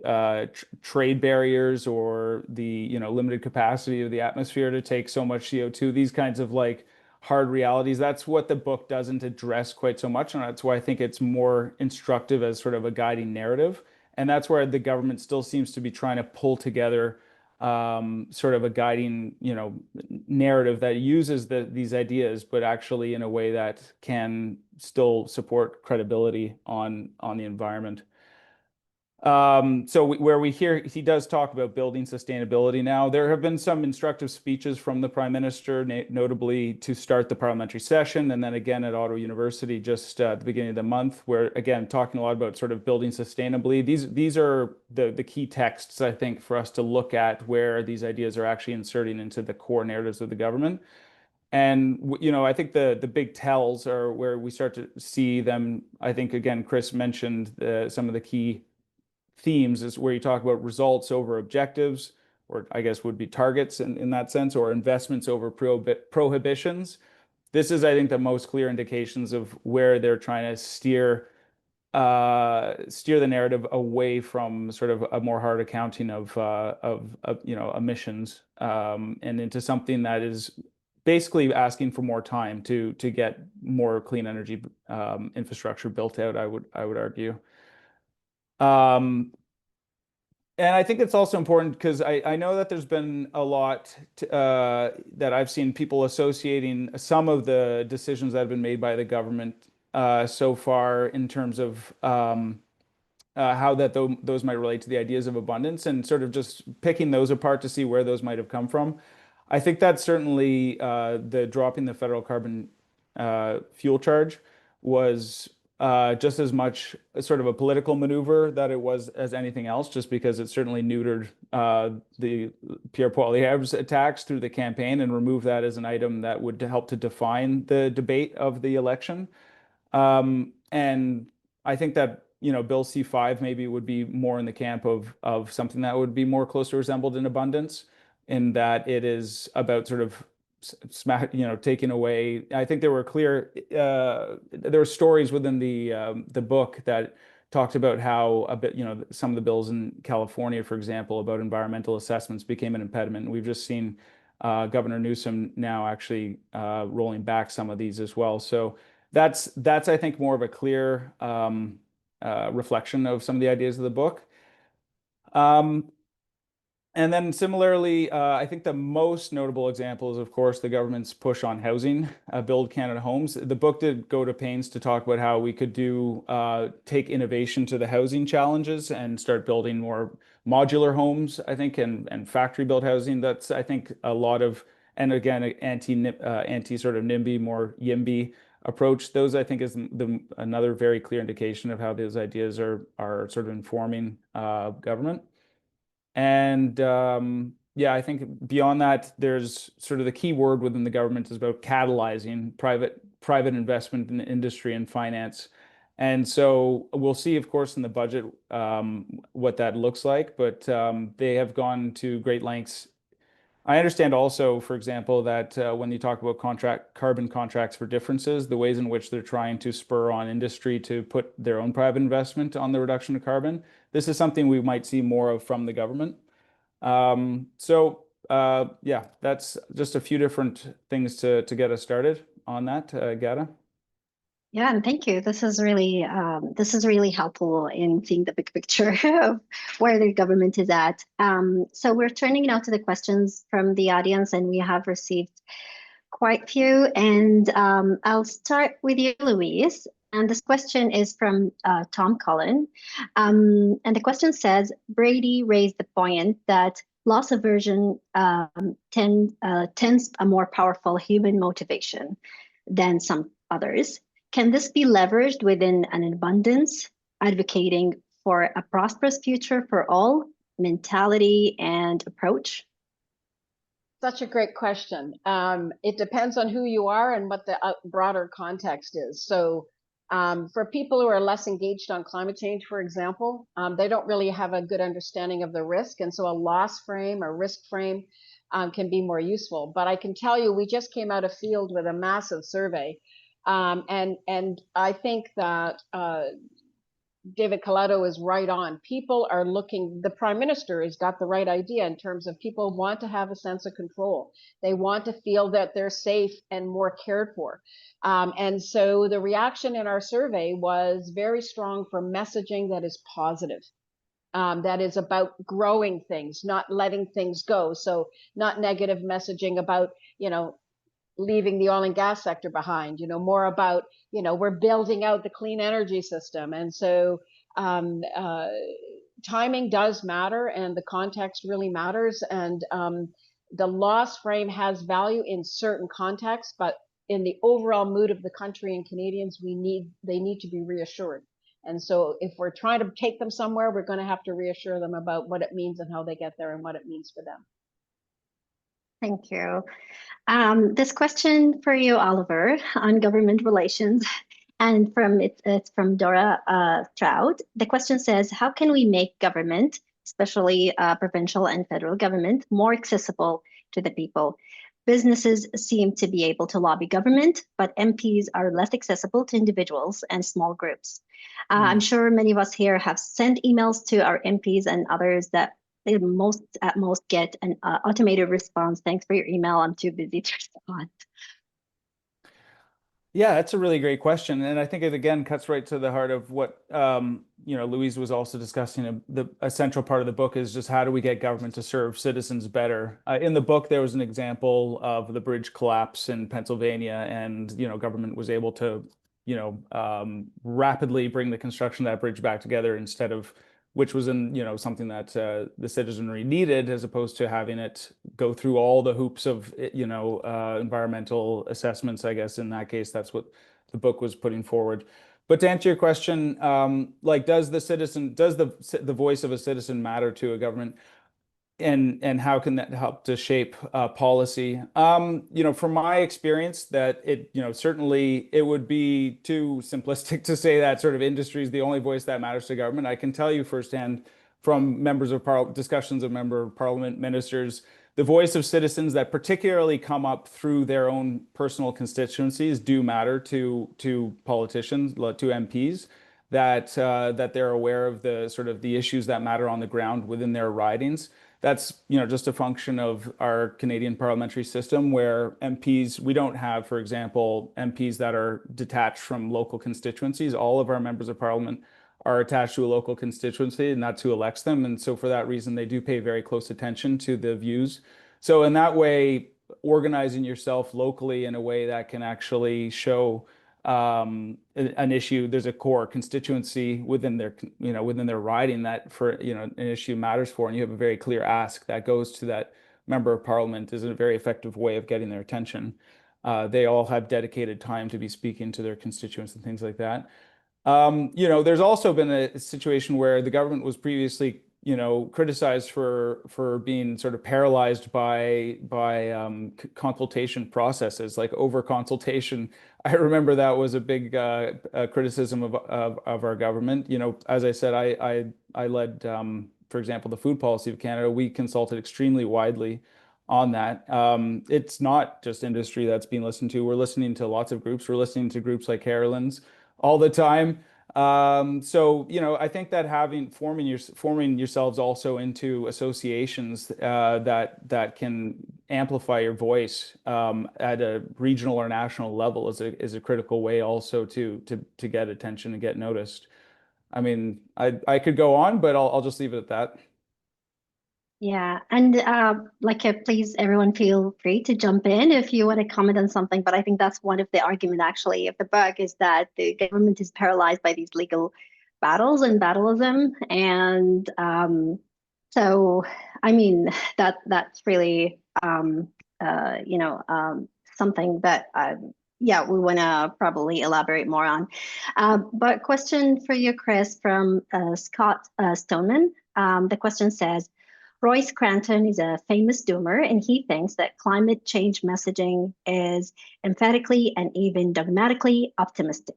trade barriers or the limited capacity of the atmosphere to take so much CO2. These kinds of like hard realities. That's what the book doesn't address quite so much, and that's why I think it's more instructive as sort of a guiding narrative. And that's where the government still seems to be trying to pull together sort of a guiding, narrative that uses these ideas, but actually in a way that can still support credibility on the environment. So where we hear he does talk about building sustainability now, there have been some instructive speeches from the Prime Minister, notably to start the parliamentary session, and then again at Ottawa University just at the beginning of the month, where again talking a lot about sort of building sustainably. These are the key texts, I think, for us to look at where these ideas are actually inserting into the core narratives of the government. And I think the big tells are where we start to see them. I think again, Chris mentioned some of the key themes is where you talk about results over objectives, or I guess would be targets in that sense, or investments over prohibitions. This is, I think, the most clear indications of where they're trying to steer the narrative away from sort of a more hard accounting of emissions, and into something that is basically asking for more time to get more clean energy infrastructure built out, I would argue. And I think it's also important because I know that there's been a lot that I've seen people associating some of the decisions that have been made by the government so far in terms of how those might relate to the ideas of abundance, and sort of just picking those apart to see where those might have come from. I think that certainly the dropping the federal carbon fuel charge was just as much sort of a political maneuver that it was as anything else, just because it certainly neutered the Pierre Poilievre's attacks through the campaign and removed that as an item that would help to define the debate of the election. And I think that Bill C-5 maybe would be more in the camp of something that would be more closely resembled in abundance, in that it is about sort of taking away. I think there were stories within the book that talked about how a bit, some of the bills in California, for example, about environmental assessments became an impediment. We've just seen Governor Newsom now actually rolling back some of these as well. So that's I think more of a clear reflection of some of the ideas of the book. And then similarly, I think the most notable example is, of course, the government's push on housing, Build Canada Homes. The book did go to pains to talk about how we could take innovation to the housing challenges and start building more modular homes, I think, and factory-built housing. That's, I think, a lot of, and again, anti sort of NIMBY, more YIMBY approach. Those, I think, is another very clear indication of how those ideas are sort of informing government. And yeah, I think beyond that, there's sort of the key word within the government is about catalyzing private investment in industry and finance. And so we'll see, of course, in the budget what that looks like, but they have gone to great lengths. I understand also, for example, that when you talk about carbon contracts for differences, the ways in which they're trying to spur on industry to put their own private investment on the reduction of carbon, this is something we might see more of from the government. Yeah, that's just a few different things to get us started on that, Gada. Yeah, and thank you. This is really helpful in seeing the big picture of where the government is at. So we're turning now to the questions from the audience, and we have received quite a few. And I'll start with you, Louise. And this question is from Tom Cullen. And the question says, Brady raised the point that loss aversion tends a more powerful human motivation than some others. Can this be leveraged within an abundance, advocating for a prosperous future for all, mentality and approach? Such a great question. It depends on who you are and what the broader context is. So for people who are less engaged on climate change, for example, they don't really have a good understanding of the risk. And so a loss frame or risk frame can be more useful. But I can tell you, we just came out of field with a massive survey. And I think that David Collado is right on. People are looking, the Prime Minister has got the right idea in terms of people want to have a sense of control. They want to feel that they're safe and more cared for. And so the reaction in our survey was very strong for messaging that is positive. That is about growing things, not letting things go. So not negative messaging about, leaving the oil and gas sector behind, more about, we're building out the clean energy system. And so timing does matter and the context really matters. And the loss frame has value in certain contexts, but in the overall mood of the country and Canadians, they need to be reassured. And so if we're trying to take them somewhere, we're going to have to reassure them about what it means and how they get there and what it means for them. Thank you. This question for you, Oliver, on government relations, and it's from Dora Stroud. The question says, how can we make government, especially provincial and federal government, more accessible to the people? Businesses seem to be able to lobby government, but MPs are less accessible to individuals and small groups. I'm sure many of us here have sent emails to our MPs and others that they at most get an automated response. Thanks for your email. I'm too busy to respond. Yeah, that's a really great question. And I think it, again, cuts right to the heart of what, Louise was also discussing. A central part of the book is just how do we get government to serve citizens better? In the book, there was an example of the bridge collapse in Pennsylvania, and, government was able to, rapidly bring the construction of that bridge back together instead of, which was something that the citizenry needed, as opposed to having it go through all the hoops of environmental assessments. I guess in that case, that's what the book was putting forward. But to answer your question, does the voice of a citizen matter to a government? And how can that help to shape policy? From my experience, that certainly it would be too simplistic to say that sort of industry is the only voice that matters to government. I can tell you firsthand from discussions of member of parliament, ministers, the voice of citizens that particularly come up through their own personal constituencies do matter to politicians, to MPs. That they're aware of the issues that matter on the ground within their ridings. That's just a function of our Canadian parliamentary system, where MPs, we don't have, for example, MPs that are detached from local constituencies. All of our members of parliament are attached to a local constituency, and that's who elects them. And so for that reason, they do pay very close attention to the views. So in that way, organizing yourself locally in a way that can actually show an issue, there's a core constituency within their riding that for an issue matters for, and you have a very clear ask that goes to that member of parliament, is a very effective way of getting their attention. They all have dedicated time to be speaking to their constituents and things like that. You know, there's also been a situation where the government was previously, you know, criticized for being sort of paralyzed by consultation processes, like over consultation. I remember that was a big criticism of our government. You know, as I said, I led, for example, the food policy of Canada. We consulted extremely widely on that. It's not just industry that's being listened to. We're listening to lots of groups. We're listening to groups like Carolyn's all the time. So, you know, I think that forming yourselves also into associations that can amplify your voice at a regional or national level is a critical way also to get attention and get noticed. I mean, I could go on, but I'll just leave it at that. Yeah, and please, everyone, feel free to jump in if you want to comment on something. But I think that's one of the argument actually of the book, is that the government is paralyzed by these legal battles and battleism, and so I mean that's really something that yeah, we want to probably elaborate more on. But question for you, Chris, from Scott Stoneman. The question says, Royce Cranton is a famous doomer, and he thinks that climate change messaging is emphatically and even dogmatically optimistic.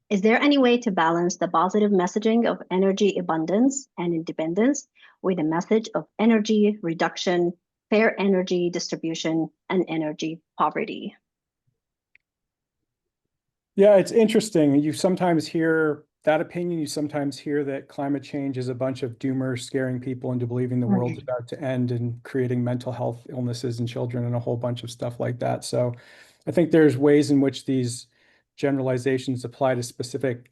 Is there any way to balance the positive messaging of energy abundance and independence with a message of energy reduction, fair energy distribution, and energy poverty? Yeah, it's interesting. You sometimes hear that opinion. You sometimes hear that climate change is a bunch of doomers scaring people into believing the world's about to end and creating mental health illnesses in children and a whole bunch of stuff like that. So I think there's ways in which these generalizations apply to specific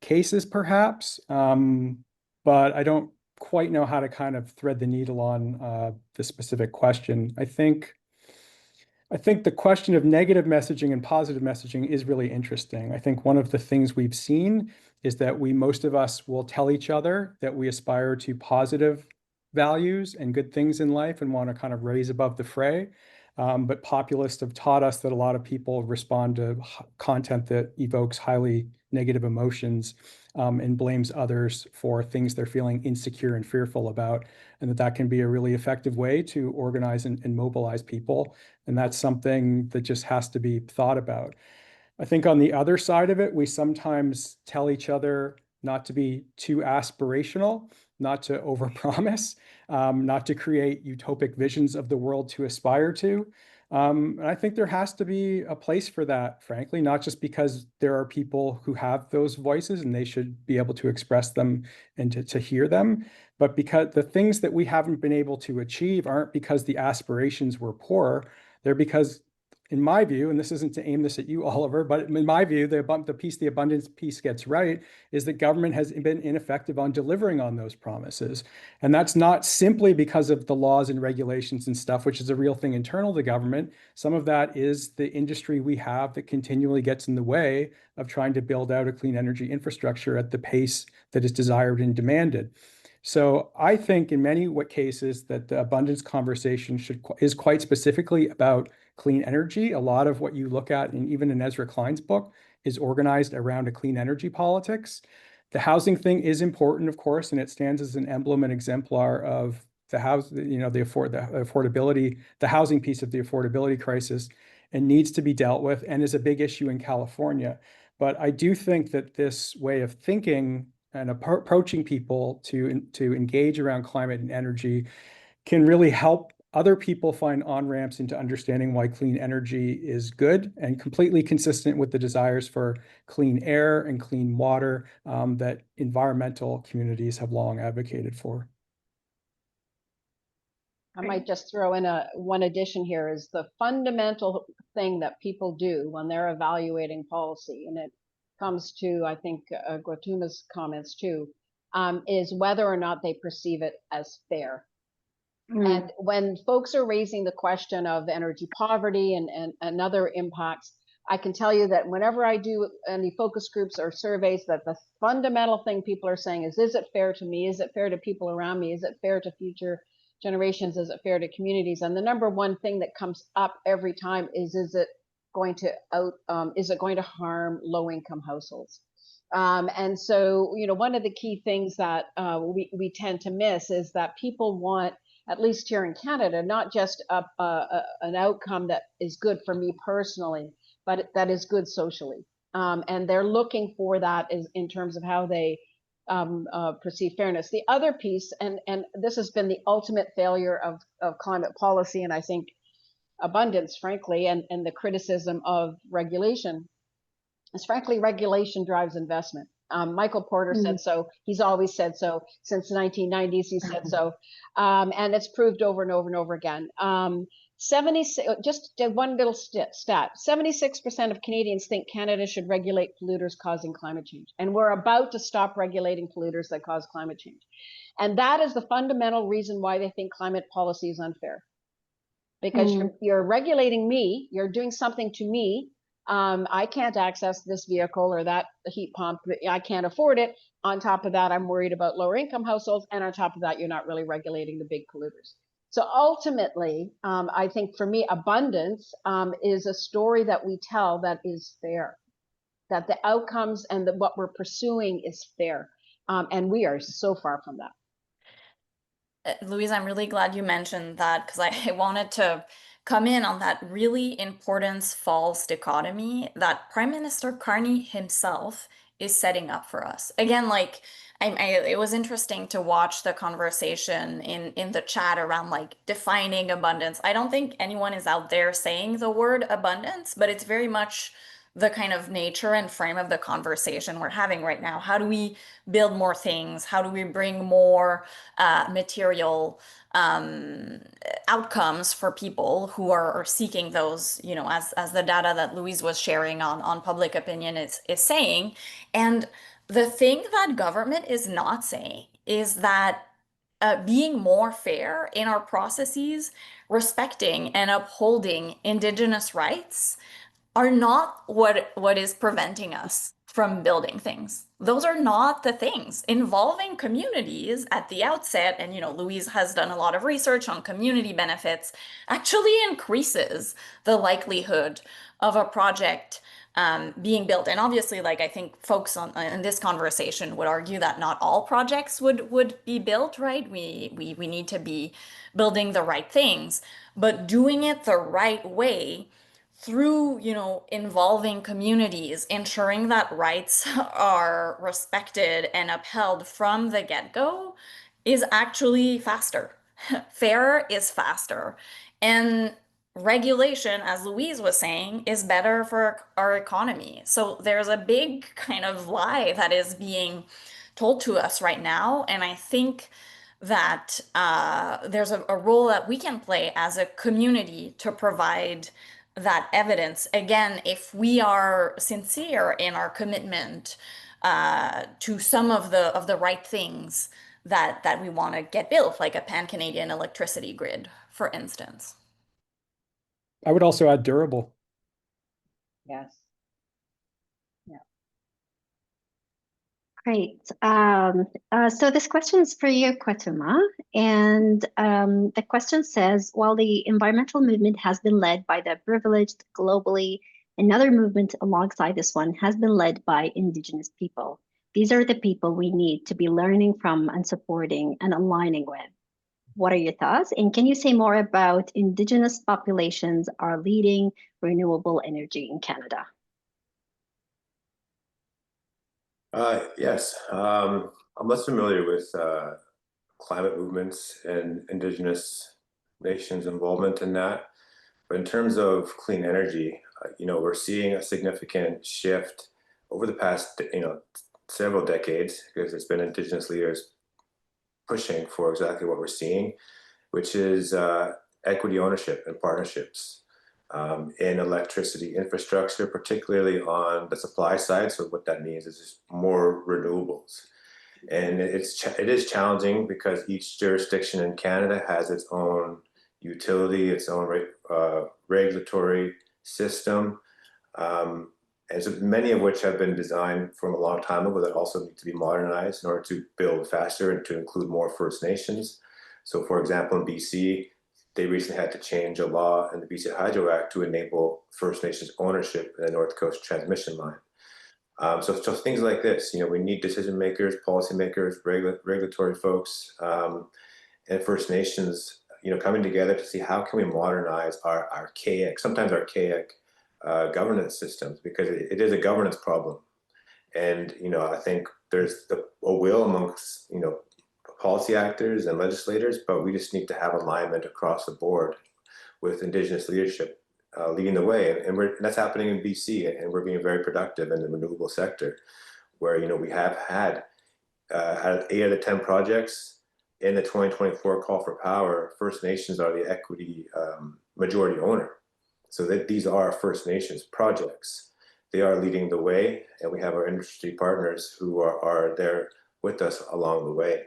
cases, perhaps, but I don't quite know how to kind of thread the needle on the specific question. I think the question of negative messaging and positive messaging is really interesting. I think one of the things we've seen is that most of us will tell each other that we aspire to positive values and good things in life and want to kind of raise above the fray. But populists have taught us that a lot of people respond to content that evokes highly negative emotions and blames others for things they're feeling insecure and fearful about, and that can be a really effective way to organize and mobilize people. And that's something that just has to be thought about. I think on the other side of it, we sometimes tell each other not to be too aspirational, not to overpromise, not to create utopic visions of the world to aspire to. And I think there has to be a place for that, frankly, not just because there are people who have those voices and they should be able to express them and to hear them, but because the things that we haven't been able to achieve aren't because the aspirations were poor. They're because, in my view, and this isn't to aim this at you, Oliver, but in my view, the abundance piece gets right, is that government has been ineffective on delivering on those promises. And that's not simply because of the laws and regulations and stuff, which is a real thing internal to government. Some of that is the industry we have that continually gets in the way of trying to build out a clean energy infrastructure at the pace that is desired and demanded. So I think in many cases that the abundance conversation is quite specifically about clean energy. A lot of what you look at, and even in Ezra Klein's book, is organized around a clean energy politics. The housing thing is important, of course, and it stands as an emblem and exemplar of the affordability, the housing piece of the affordability crisis, and needs to be dealt with, and is a big issue in California. But I do think that this way of thinking and approaching people to engage around climate and energy can really help other people find on-ramps into understanding why clean energy is good and completely consistent with the desires for clean air and clean water that environmental communities have long advocated for. I might just throw in one addition here, is the fundamental thing that people do when they're evaluating policy, and it comes to, I think, Kwatuuma's comments too, is whether or not they perceive it as fair. And when folks are raising the question of energy poverty and other impacts, I can tell you that whenever I do any focus groups or surveys, that the fundamental thing people are saying is it fair to me? Is it fair to people around me? Is it fair to future generations? Is it fair to communities? And the number one thing that comes up every time is it going to harm low-income households? And so, one of the key things that we tend to miss is that people want, at least here in Canada, not just an outcome that is good for me personally, but that is good socially. And they're looking for that in terms of how they perceive fairness. The other piece, and this has been the ultimate failure of climate policy, and I think abundance, frankly, and the criticism of regulation, is frankly, regulation drives investment. Michael Porter said so. He's always said so. Since the 1990s, he said so. And it's proved over and over and over again. 76, just one little stat, 76% of Canadians think Canada should regulate polluters causing climate change. And we're about to stop regulating polluters that cause climate change. And that is the fundamental reason why they think climate policy is unfair. Because you're regulating me, you're doing something to me. I can't access this vehicle or that heat pump. I can't afford it. On top of that, I'm worried about lower income households. And on top of that, you're not really regulating the big polluters. So ultimately, I think for me, abundance is a story that we tell that is fair, that the outcomes and what we're pursuing is fair. And we are so far from that. Louise, I'm really glad you mentioned that, because I wanted to come in on that really important false dichotomy that Prime Minister Carney himself is setting up for us. Again, like, it was interesting to watch the conversation in the chat around like defining abundance. I don't think anyone is out there saying the word abundance, but it's very much the kind of nature and frame of the conversation we're having right now. How do we build more things? How do we bring more material outcomes for people who are seeking those, as the data that Louise was sharing on public opinion is saying. And the thing that government is not saying is that being more fair in our processes, respecting and upholding Indigenous rights are not what is preventing us from building things. Those are not the things. Involving communities at the outset, and Louise has done a lot of research on community benefits, actually increases the likelihood of a project being built. And obviously, like, I think folks in this conversation would argue that not all projects would be built, right? We need to be building the right things, but doing it the right way through, involving communities, ensuring that rights are respected and upheld from the get-go is actually faster. Fair is faster. And regulation, as Louise was saying, is better for our economy. So there's a big kind of lie that is being told to us right now. And I think that there's a role that we can play as a community to provide that evidence. Again, if we are sincere in our commitment to some of the right things that we want to get built, like a pan-Canadian electricity grid, for instance. I would also add durable. Yes. Great. So this question is for you, Kwatuuma. And the question says, while the environmental movement has been led by the privileged globally, another movement alongside this one has been led by Indigenous people. These are the people we need to be learning from and supporting and aligning with. What are your thoughts? And can you say more about Indigenous populations are leading renewable energy in Canada? Yes, I'm less familiar with climate movements and Indigenous nations' involvement in that. But in terms of clean energy, we're seeing a significant shift over the past, several decades, because it's been Indigenous leaders pushing for exactly what we're seeing, which is equity ownership and partnerships in electricity infrastructure, particularly on the supply side. So what that means is just more renewables. And it is challenging because each jurisdiction in Canada has its own utility, its own regulatory system, and so many of which have been designed from a long time ago that also need to be modernized in order to build faster and to include more First Nations. So for example, in BC, they recently had to change a law in the BC Hydro Act to enable First Nations ownership in the North Coast transmission line. So things like this, we need decision makers, policy makers, regulatory folks, and First Nations, coming together to see how can we modernize our sometimes archaic governance systems, because it is a governance problem. And, I think there's a will amongst, policy actors and legislators, but we just need to have alignment across the board with Indigenous leadership leading the way. And that's happening in BC, and we're being very productive in the renewable sector, where, we have had 8 out of 10 projects in the 2024 call for power. First Nations are the equity majority owner. So that these are First Nations projects. They are leading the way, and we have our industry partners who are there with us along the way.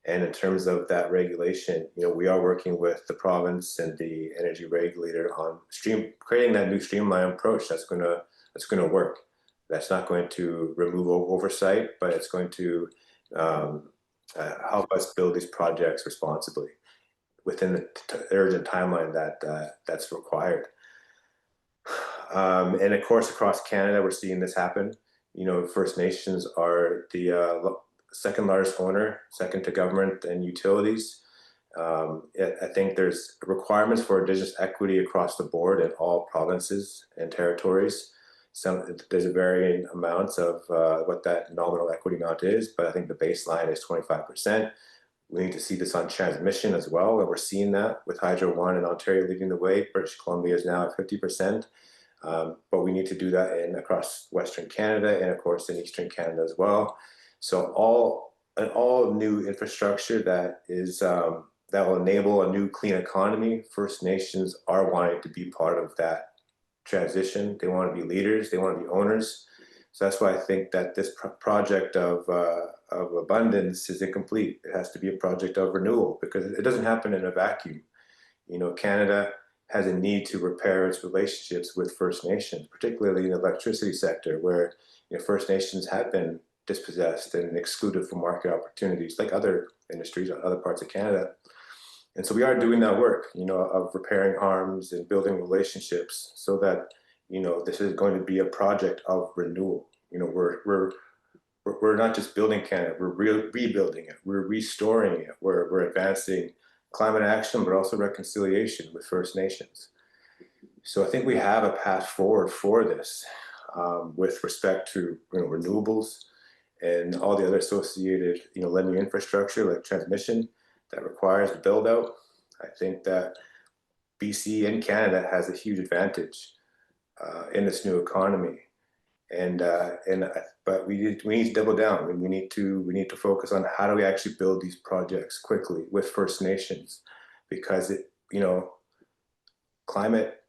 And in terms of that regulation, we are working with the province and the energy regulator on creating that new streamlined approach that's going to work. That's not going to remove oversight, but it's going to help us build these projects responsibly within the urgent timeline that's required. And of course, across Canada, we're seeing this happen. First Nations are the second largest owner, second to government and utilities. I think there's requirements for Indigenous equity across the board in all provinces and territories. There's a varying amounts of what that nominal equity amount is, but I think the baseline is 25%. We need to see this on transmission as well, and we're seeing that with Hydro One and Ontario leading the way. British Columbia is now at 50%, but we need to do that across Western Canada and, of course, in Eastern Canada as well. So all new infrastructure that will enable a new clean economy, First Nations are wanting to be part of that transition. They want to be leaders. They want to be owners. So that's why I think that this project of abundance is incomplete. It has to be a project of renewal, because it doesn't happen in a vacuum. Canada has a need to repair its relationships with First Nations, particularly in the electricity sector, where First Nations have been dispossessed and excluded from market opportunities like other industries or other parts of Canada. And so we are doing that work, of repairing harms and building relationships so that, this is going to be a project of renewal. We're not just building Canada, we're rebuilding it, we're restoring it, we're advancing climate action, but also reconciliation with First Nations. So I think we have a path forward for this with respect to renewables and all the other associated lending infrastructure like transmission that requires a build out. I think that BC and Canada has a huge advantage in this new economy, but we need to double down. We need to focus on how do we actually build these projects quickly with First Nations, because climate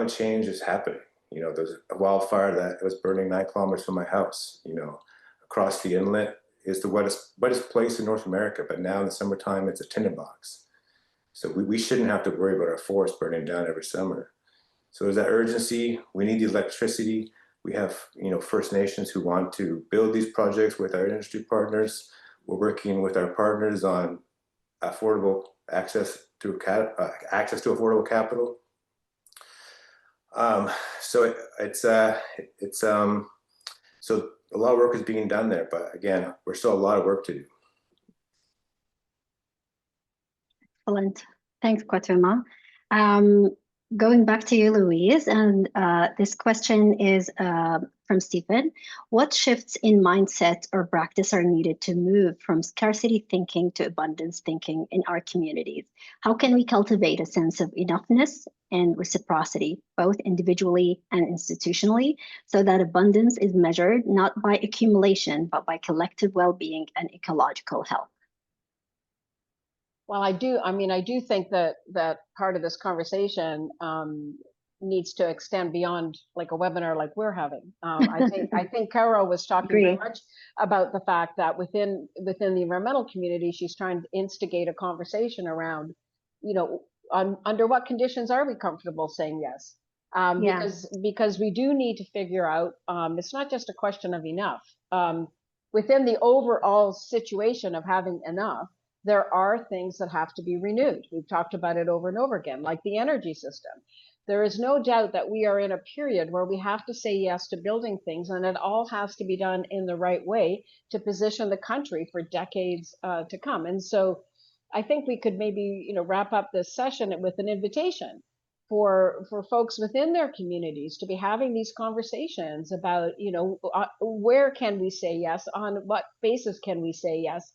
change is happening. There's a wildfire that was burning 9 kilometers from my house. Across the inlet is the wettest place in North America, but now in the summertime it's a tinderbox. So we shouldn't have to worry about our forest burning down every summer. So there's that urgency. We need the electricity. We have First Nations who want to build these projects with our industry partners. We're working with our partners on affordable access to affordable capital. So so a lot of work is being done there, but again, we're still a lot of work to do. Excellent. Thanks, Kwatuuma. Going back to you, Louise, and this question is from Stephen. What shifts in mindset or practice are needed to move from scarcity thinking to abundance thinking in our communities? How can we cultivate a sense of enoughness and reciprocity, both individually and institutionally, so that abundance is measured not by accumulation, but by collective well-being and ecological health? Well, I do think that part of this conversation needs to extend beyond like a webinar like we're having. I think Caro was talking very much about the fact that within the environmental community, she's trying to instigate a conversation around, under what conditions are we comfortable saying yes? Because we do need to figure out, it's not just a question of enough. Within the overall situation of having enough, there are things that have to be renewed. We've talked about it over and over again, like the energy system. There is no doubt that we are in a period where we have to say yes to building things, and it all has to be done in the right way to position the country for decades to come. And so I think we could maybe, wrap up this session with an invitation for folks within their communities to be having these conversations about, where can we say yes, on what basis can we say yes,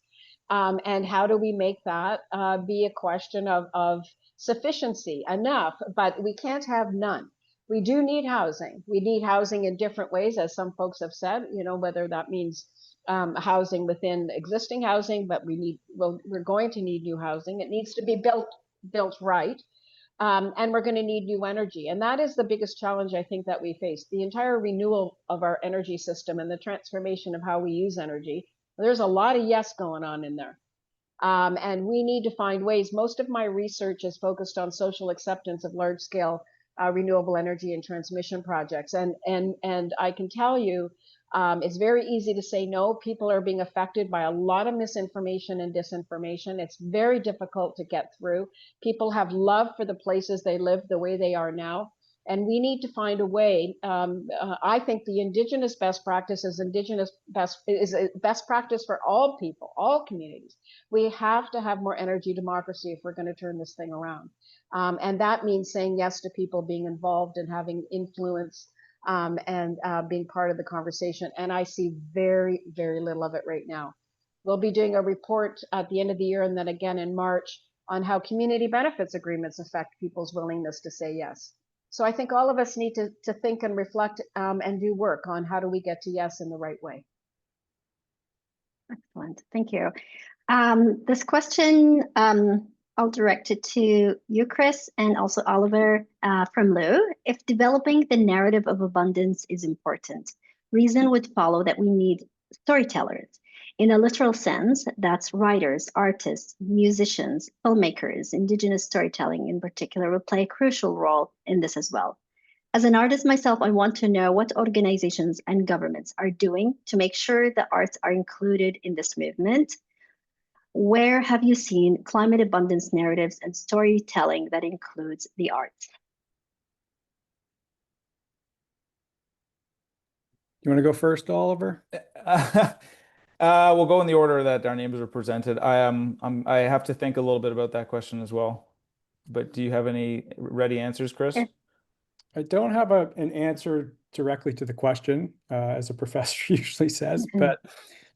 and how do we make that be a question of sufficiency, enough, but we can't have none. We do need housing. We need housing in different ways, as some folks have said, whether that means housing within existing housing, but we're going to need new housing. It needs to be built right. And we're going to need new energy. And that is the biggest challenge I think that we face. The entire renewal of our energy system and the transformation of how we use energy. There's a lot of yes going on in there. And we need to find ways. Most of my research is focused on social acceptance of large scale renewable energy and transmission projects. And I can tell you, it's very easy to say no. People are being affected by a lot of misinformation and disinformation. It's very difficult to get through. People have love for the places they live the way they are now. And we need to find a way. I think the Indigenous best practice is best practice for all people, all communities. We have to have more energy democracy if we're going to turn this thing around. And that means saying yes to people being involved and having influence and being part of the conversation. And I see very, very little of it right now. We'll be doing a report at the end of the year and then again in March on how community benefits agreements affect people's willingness to say yes. So I think all of us need to think and reflect and do work on how do we get to yes in the right way. Excellent, thank you. This question, I'll direct it to you, Chris, and also Oliver from Lou. If developing the narrative of abundance is important, reason would follow that we need storytellers. In a literal sense, that's writers, artists, musicians, filmmakers. Indigenous storytelling in particular will play a crucial role in this as well. As an artist myself, I want to know what organizations and governments are doing to make sure the arts are included in this movement. Where have you seen climate abundance narratives and storytelling that includes the arts? You want to go first, Oliver? We'll go in the order that our names are presented. I have to think a little bit about that question as well. But do you have any ready answers, Chris? I don't have an answer directly to the question, as a professor usually says, but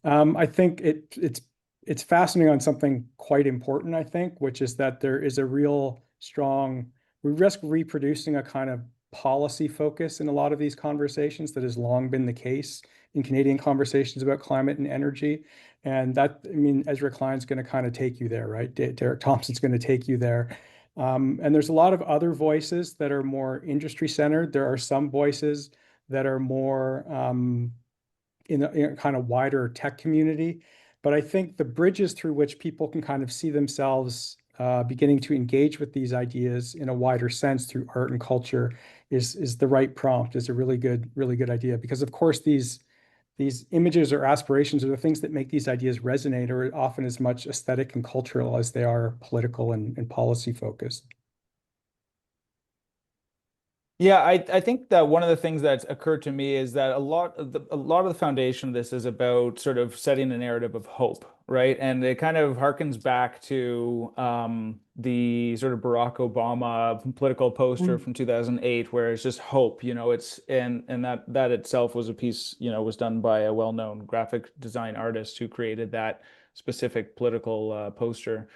I think it's fascinating on something quite important, I think, which is that there is a real strong, we risk reproducing a kind of policy focus in a lot of these conversations that has long been the case in Canadian conversations about climate and energy. And that, I mean, Ezra Klein's going to kind of take you there, right? Derek Thompson's going to take you there. And there's a lot of other voices that are more industry centered. There are some voices that are more in a kind of wider tech community. But I think the bridges through which people can kind of see themselves beginning to engage with these ideas in a wider sense through art and culture is the right prompt, is a really good idea. Because of course these images or aspirations are the things that make these ideas resonate, are often as much aesthetic and cultural as they are political and policy focused. Yeah, I think that one of the things that's occurred to me is that a lot of the foundation of this is about sort of setting a narrative of hope, right? And it kind of harkens back to the sort of Barack Obama political poster from 2008, where it's just hope, it's and that itself was a piece, was done by a well-known graphic design artist who created that specific political poster.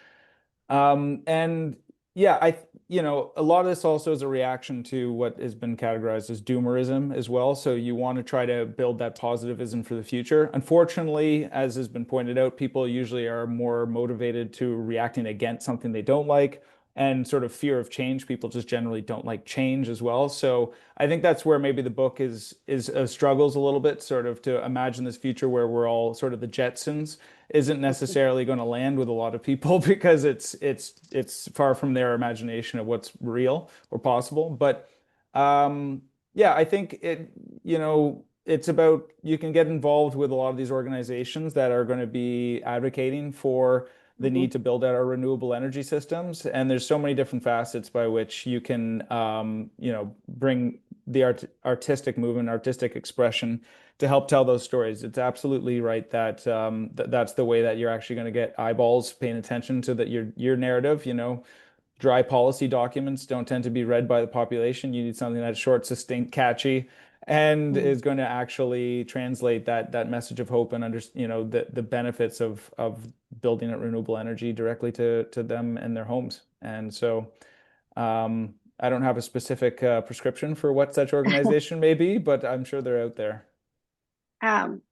And yeah, a lot of this also is a reaction to what has been categorized as doomerism as well. So you want to try to build that positivism for the future. Unfortunately, as has been pointed out, people usually are more motivated to reacting against something they don't like, and sort of fear of change. People just generally don't like change as well. So I think that's where maybe the book is struggles a little bit, sort of to imagine this future where we're all sort of the Jetsons isn't necessarily going to land with a lot of people, because it's far from their imagination of what's real or possible. But yeah, I think it's about, you can get involved with a lot of these organizations that are going to be advocating for the need to build out our renewable energy systems. And there's so many different facets by which you can, bring the artistic movement, artistic expression to help tell those stories. It's absolutely right that that's the way that you're actually going to get eyeballs paying attention to your narrative. Dry policy documents don't tend to be read by the population. You need something that's short, succinct, catchy, and is going to actually translate that message of hope and the benefits of building out renewable energy directly to them and their homes. And so I don't have a specific prescription for what such organization may be, but I'm sure they're out there.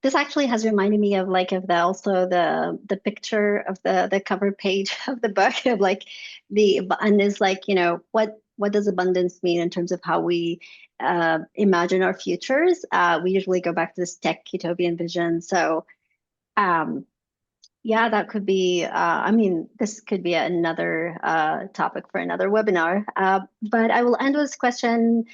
This actually has reminded me of the picture of the cover page of the book of and is what does abundance mean in terms of how we imagine our futures. We usually go back to this tech utopian vision. So yeah, that could be, this could be another topic for another webinar. But I will end with this question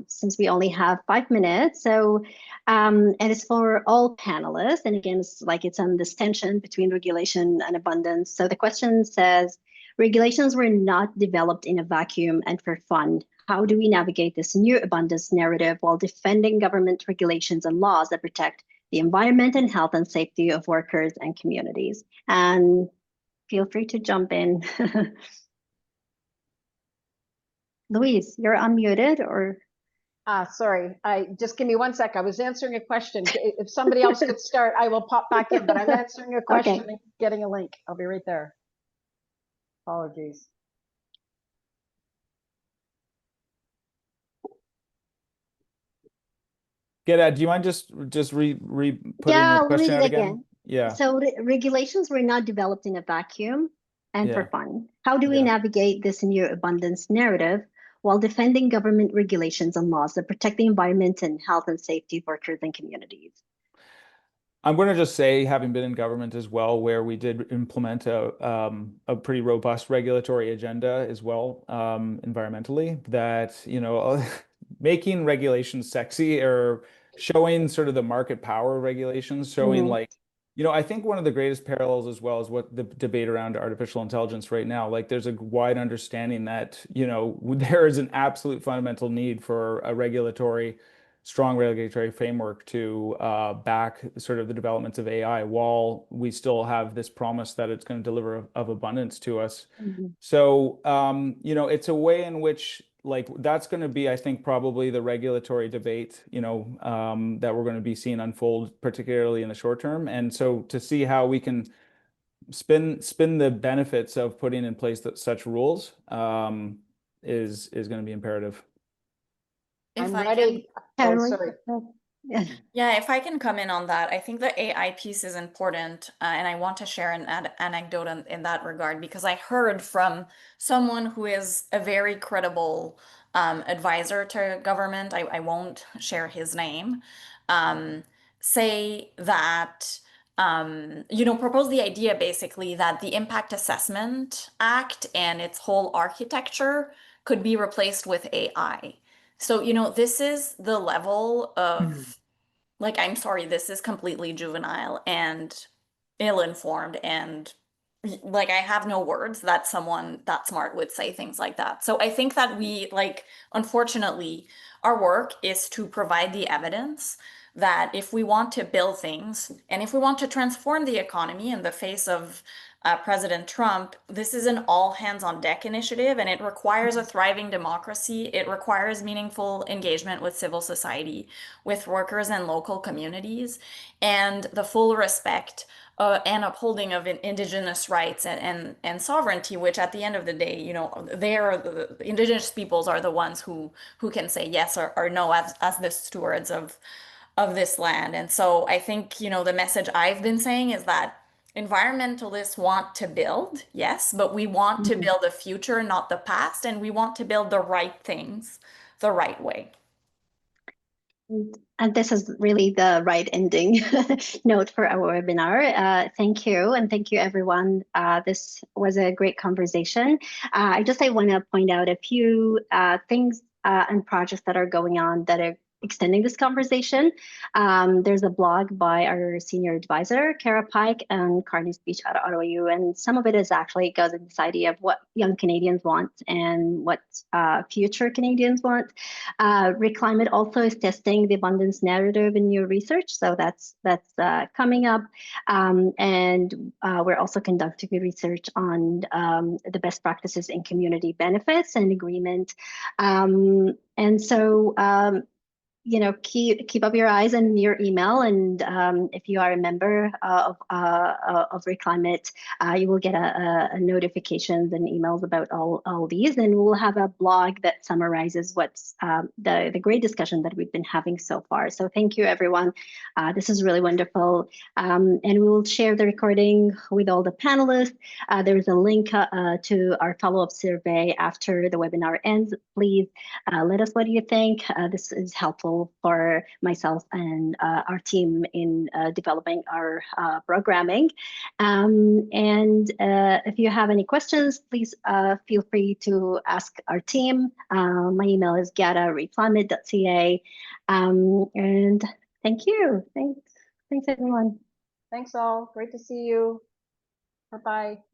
since we only have 5 minutes. So, and it's for all panelists. And again, it's on this tension between regulation and abundance. So the question says, regulations were not developed in a vacuum and for fun. How do we navigate this new abundance narrative while defending government regulations and laws that protect the environment and health and safety of workers and communities? And feel free to jump in. Louise, you're unmuted or? Sorry, just give me 1 sec. I was answering a question. If somebody else could start, I will pop back in, but I'm answering a question and getting a link. I'll be right there. Apologies. Do you mind just putting the question out again? Yeah. So regulations were not developed in a vacuum and for fun. How do we navigate this new abundance narrative while defending government regulations and laws that protect the environment and health and safety of workers and communities? I'm going to just say, having been in government as well, where we did implement a pretty robust regulatory agenda as well, environmentally, that, making regulations sexy or showing sort of the market power of regulations, showing I think one of the greatest parallels as well is what the debate around artificial intelligence right now, there's a wide understanding that, there is an absolute fundamental need for a strong regulatory framework to back sort of the developments of AI while we still have this promise that it's going to deliver of abundance to us. So, it's a way in which that's going to be, I think, probably the regulatory debate, that we're going to be seeing unfold, particularly in the short term. And so to see how we can spin the benefits of putting in place such rules is going to be imperative. I'm ready. Oh, sorry. Yeah, if I can come in on that, I think the AI piece is important, and I want to share an anecdote in that regard, because I heard from someone who is a very credible advisor to government, I won't share his name, say that, propose the idea basically that the Impact Assessment Act and its whole architecture could be replaced with AI. So, this is the level of, I'm sorry, this is completely juvenile and ill-informed, and I have no words that someone that smart would say things like that. So I think that we, unfortunately, our work is to provide the evidence that if we want to build things and if we want to transform the economy in the face of President Trump, this is an all hands on deck initiative, and it requires a thriving democracy. It requires meaningful engagement with civil society, with workers and local communities, and the full respect and upholding of Indigenous rights and sovereignty, which at the end of the day, the Indigenous peoples are the ones who can say yes or no as the stewards of this land. And so I think, the message I've been saying is that environmentalists want to build, yes, but we want to build a future, not the past, and we want to build the right things the right way. And this is really the right ending note for our webinar. Thank you, and thank you, everyone. This was a great conversation. I want to point out a few things and projects that are going on that are extending this conversation. There's a blog by our senior advisor, Kara Pike, and Carney's Beach out of Ottawa, and some of it is actually goes in this idea of what young Canadians want and what future Canadians want. Re.Climate also is testing the abundance narrative in new research, so that's coming up. And we're also conducting research on the best practices in community benefits and agreement. And so, keep up your eyes and your email. And if you are a member of Re.Climate, you will get a notifications and emails about all these. And we'll have a blog that summarizes what's the great discussion that we've been having so far. So thank you, everyone. This is really wonderful. And we will share the recording with all the panelists. There's a link to our follow-up survey after the webinar ends. Please let us know what you think. This is helpful for myself and our team in developing our programming. And if you have any questions, please feel free to ask our team. My email is gata@reclimate.ca. And thank you. Thanks everyone. Thanks all. Great to see you. Bye-bye.